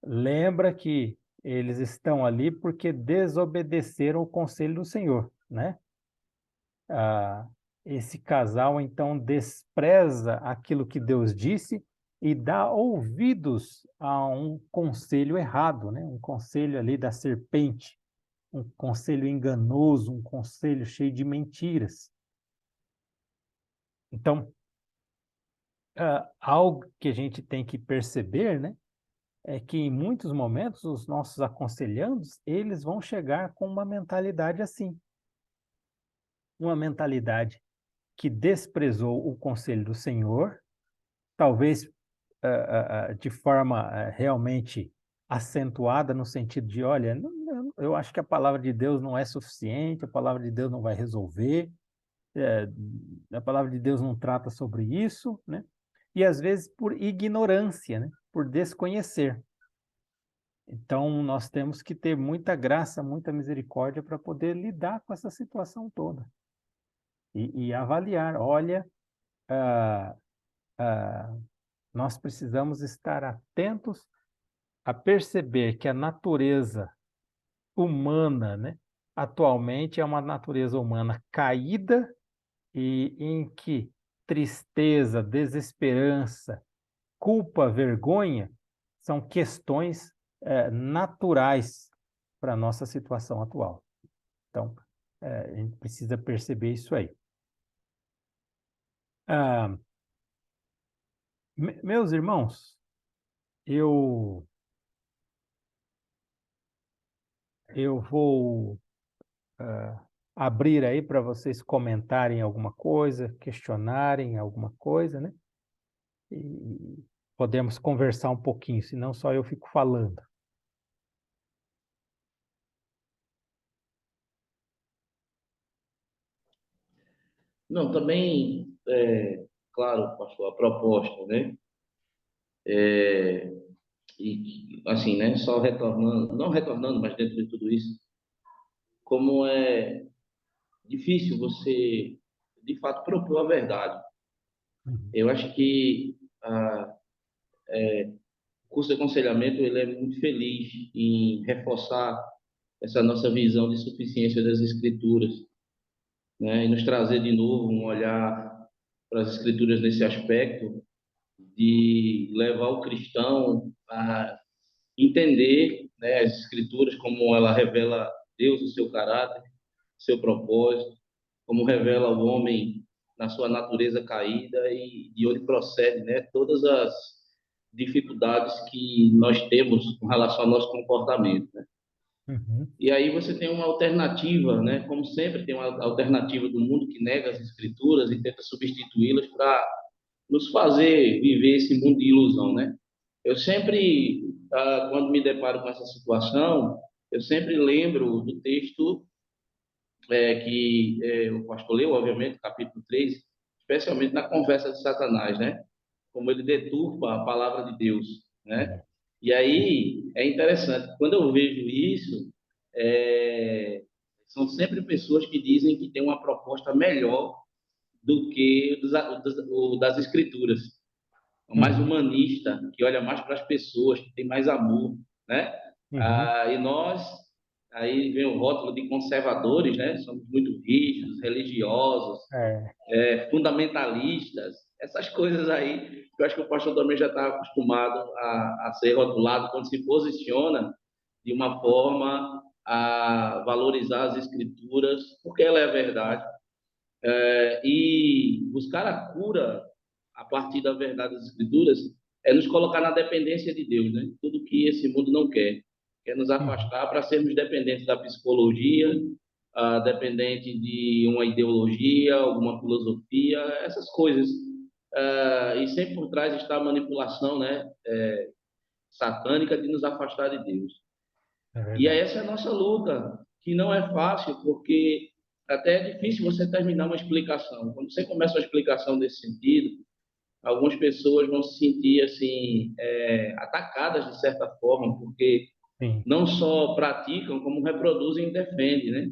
Lembra que eles estão ali porque desobedeceram o conselho do Senhor, né? Ah, esse casal então despreza aquilo que Deus disse e dá ouvidos a um conselho errado, né? Um conselho ali da serpente, um conselho enganoso, um conselho cheio de mentiras. Então, algo que a gente tem que perceber, né? é que em muitos momentos os nossos aconselhandos, eles vão chegar com uma mentalidade assim, uma mentalidade que desprezou o conselho do Senhor, talvez de forma realmente acentuada no sentido de, olha, eu acho que a palavra de Deus não é suficiente, a palavra de Deus não vai resolver, é, a palavra de Deus não trata sobre isso, né? E às vezes por ignorância, né? Por desconhecer. Então, nós temos que ter muita graça, muita misericórdia para poder lidar com essa situação toda e avaliar. Olha, ah, ah, nós precisamos estar atentos a perceber que a natureza humana, né, atualmente é uma natureza humana caída e em que tristeza, desesperança, culpa, vergonha são questões naturais para a nossa situação atual. Então, a gente precisa perceber isso aí. Ah, meus irmãos, eu, eu vou abrir aí para vocês comentarem alguma coisa, questionarem alguma coisa, né? E podemos conversar um pouquinho, senão só eu fico falando. Não, também, claro, pastor, a proposta, né? E, assim, né? Só retornando, não retornando, mas dentro de tudo isso, como é difícil você, de fato, propor a verdade. Uhum. Eu acho que o curso de aconselhamento ele é muito feliz em reforçar essa nossa visão de suficiência das Escrituras, né? E nos trazer de novo um olhar para as Escrituras nesse aspecto de levar o cristão a entender, né, as Escrituras como ela revela Deus, o seu caráter, seu propósito, como revela o homem na sua natureza caída e de onde procede, né, todas as dificuldades que nós temos com relação ao nosso comportamento, né? Uhum. E aí você tem uma alternativa, né? Como sempre tem uma alternativa do mundo que nega as escrituras e tenta substituí-las para nos fazer viver esse mundo de ilusão, né? Eu sempre, quando me deparo com essa situação, eu sempre lembro do texto que o pastor leu, obviamente, capítulo 3, especialmente na conversa de Satanás, né? Como ele deturpa a palavra de Deus, né? É. E aí é interessante, quando eu vejo isso, é, são sempre pessoas que dizem que tem uma proposta melhor do que o das escrituras, mais Uhum. humanista, que olha mais para as pessoas, que tem mais amor, né? Uhum. E nós, aí vem o rótulo de conservadores, né? Somos muito rígidos, religiosos, É. fundamentalistas, essas coisas aí, que eu acho que o pastor também já está acostumado a ser rotulado quando se posiciona de uma forma a valorizar as escrituras, porque ela é a verdade, e buscar a cura a partir da verdade das escrituras é nos colocar na dependência de Deus, né? Tudo que esse mundo não quer, quer nos Uhum. afastar para sermos dependentes da psicologia, dependente de uma ideologia, alguma filosofia, essas coisas. E sempre por trás está a manipulação, né, satânica de nos afastar de Deus. É E aí verdade. essa é a nossa luta, que não é fácil, porque até é difícil você terminar uma explicação. Quando você começa uma explicação nesse sentido, algumas pessoas vão se sentir assim atacadas de certa forma, porque Sim, não só praticam, como reproduzem e defendem, né?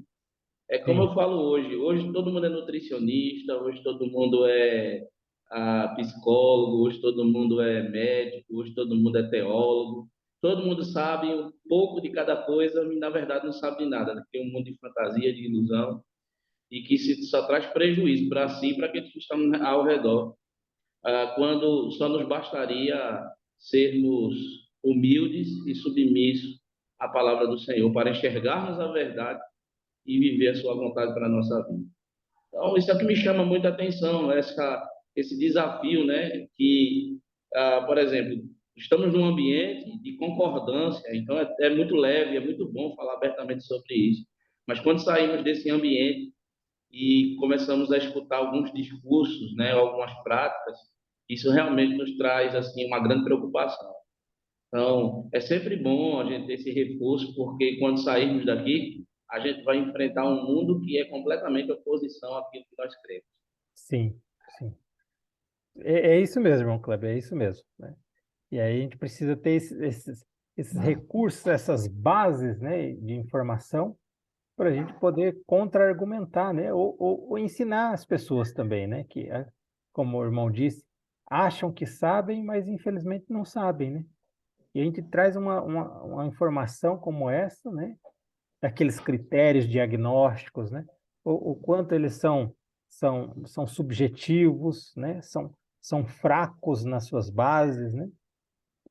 É como sim. eu falo hoje. Hoje todo mundo é nutricionista, hoje todo mundo é psicólogo, hoje todo mundo é médico, hoje todo mundo é teólogo. Todo mundo sabe um pouco de cada coisa e na verdade não sabe de nada, né? Tem um mundo de fantasia, de ilusão e que só traz prejuízo para si e para aqueles que estão ao redor. Quando só nos bastaria sermos humildes e submissos à palavra do Senhor para enxergarmos a verdade e viver a sua vontade para a nossa vida. Então, isso é o que me chama muita atenção, esse desafio, né? Que, por exemplo, estamos num ambiente de concordância, então é muito leve, é muito bom falar abertamente sobre isso. Mas quando saímos desse ambiente e começamos a escutar alguns discursos, né, algumas práticas, isso realmente nos traz assim uma grande preocupação. Então, é sempre bom a gente ter esse reforço, porque quando sairmos daqui, a gente vai enfrentar um mundo que é completamente oposição àquilo que nós cremos. Sim, sim. É isso mesmo, irmão Kleber, é isso mesmo, né? E aí a gente precisa ter esses recursos, essas bases, né, de informação para a gente poder contra-argumentar, né? Ou ensinar as pessoas também, né? Que, como o irmão disse, acham que sabem, mas infelizmente não sabem, né? E a gente traz uma informação como essa, né? Daqueles critérios diagnósticos, né? O quanto eles são subjetivos, né? São fracos nas suas bases, né?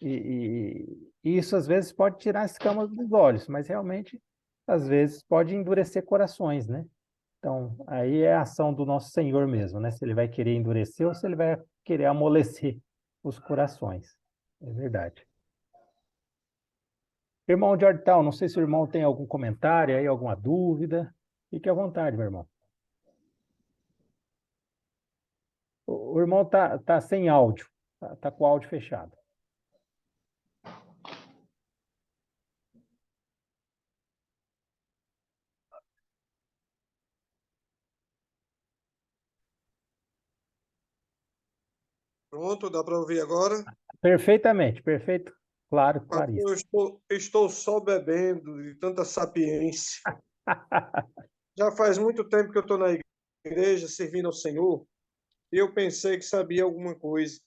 E isso às vezes pode tirar as escamas dos olhos, mas realmente às vezes pode endurecer corações, né? Então, aí é a ação do nosso Senhor mesmo, né? Se ele vai querer endurecer ou se ele vai querer amolecer os corações. É verdade. Irmão Georgetown, não sei se o irmão tem algum comentário aí, alguma dúvida. Fique à vontade, meu irmão. O irmão tá sem áudio, tá com o áudio fechado. Pronto, dá para ouvir agora? Perfeitamente, perfeito. Claro, Pastor, claríssimo. eu estou só bebendo de tanta sapiência. Já faz muito tempo que eu estou na igreja servindo ao Senhor e eu pensei que sabia alguma coisa.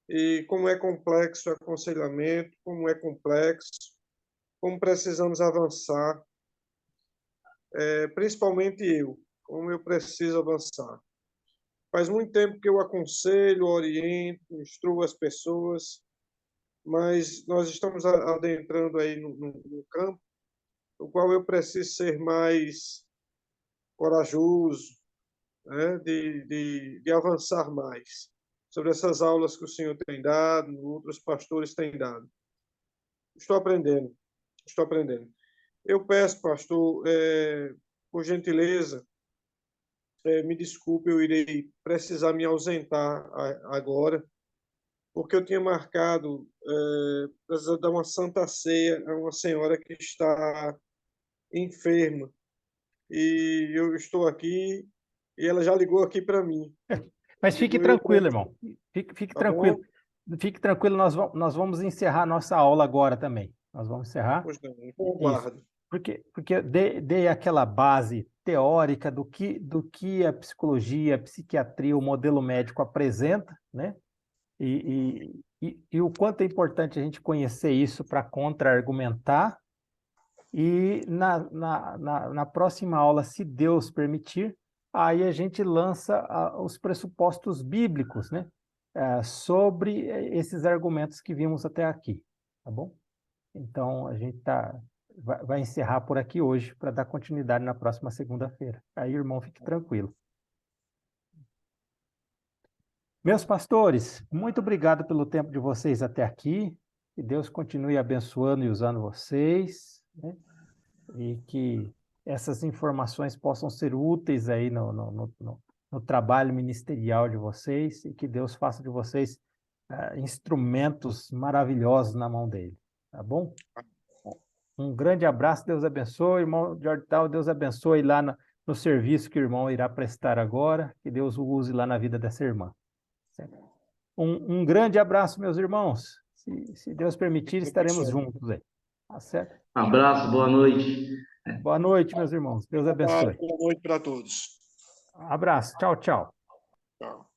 E como é complexo o aconselhamento, como é complexo, como precisamos avançar, principalmente eu, como eu preciso avançar. Faz muito tempo que eu aconselho, oriento, instruo as pessoas, mas nós estamos adentrando aí no campo no qual eu preciso ser mais corajoso, né, de avançar mais sobre essas aulas que o senhor tem dado, outros pastores têm dado. Estou aprendendo, estou aprendendo. Eu peço, pastor, por gentileza, me desculpe, eu irei precisar me ausentar agora, porque eu tinha marcado para dar uma santa ceia a uma senhora que está enferma. E eu estou aqui e ela já ligou aqui para mim. Mas fique Ligou e eu tranquilo, preciso, irmão. Fique tá tranquilo. bom? Fique tranquilo, nós vamos encerrar nossa aula agora também. Nós vamos encerrar. Pois não, então eu Isso. guardo. Porque eu dei aquela base teórica do que a psicologia, a psiquiatria, o modelo médico apresenta, né? E o quanto é importante a gente conhecer isso para contra-argumentar. E na próxima aula, se Deus permitir, aí a gente lança os pressupostos bíblicos, né? Sobre esses argumentos que vimos até aqui, tá bom? Então, a gente vai encerrar por aqui hoje para dar continuidade na próxima segunda-feira. Aí, irmão, fique tranquilo. Meus pastores, muito obrigado pelo tempo de vocês até aqui. Que Deus continue abençoando e usando vocês, né? E que essas informações possam ser úteis aí no trabalho ministerial de vocês e que Deus faça de vocês instrumentos maravilhosos na mão dele, tá bom? Um grande abraço, Deus abençoe, irmão Jordal, Deus abençoe lá no serviço que o irmão irá prestar agora, que Deus o use lá na vida dessa irmã. Certo? Um grande abraço, meus irmãos. Se Deus permitir, estaremos juntos aí. Tá certo? Abraço, boa noite. Boa noite, meus irmãos. Deus abençoe. Boa noite para todos. Abraço. Tchau, tchau. Tchau.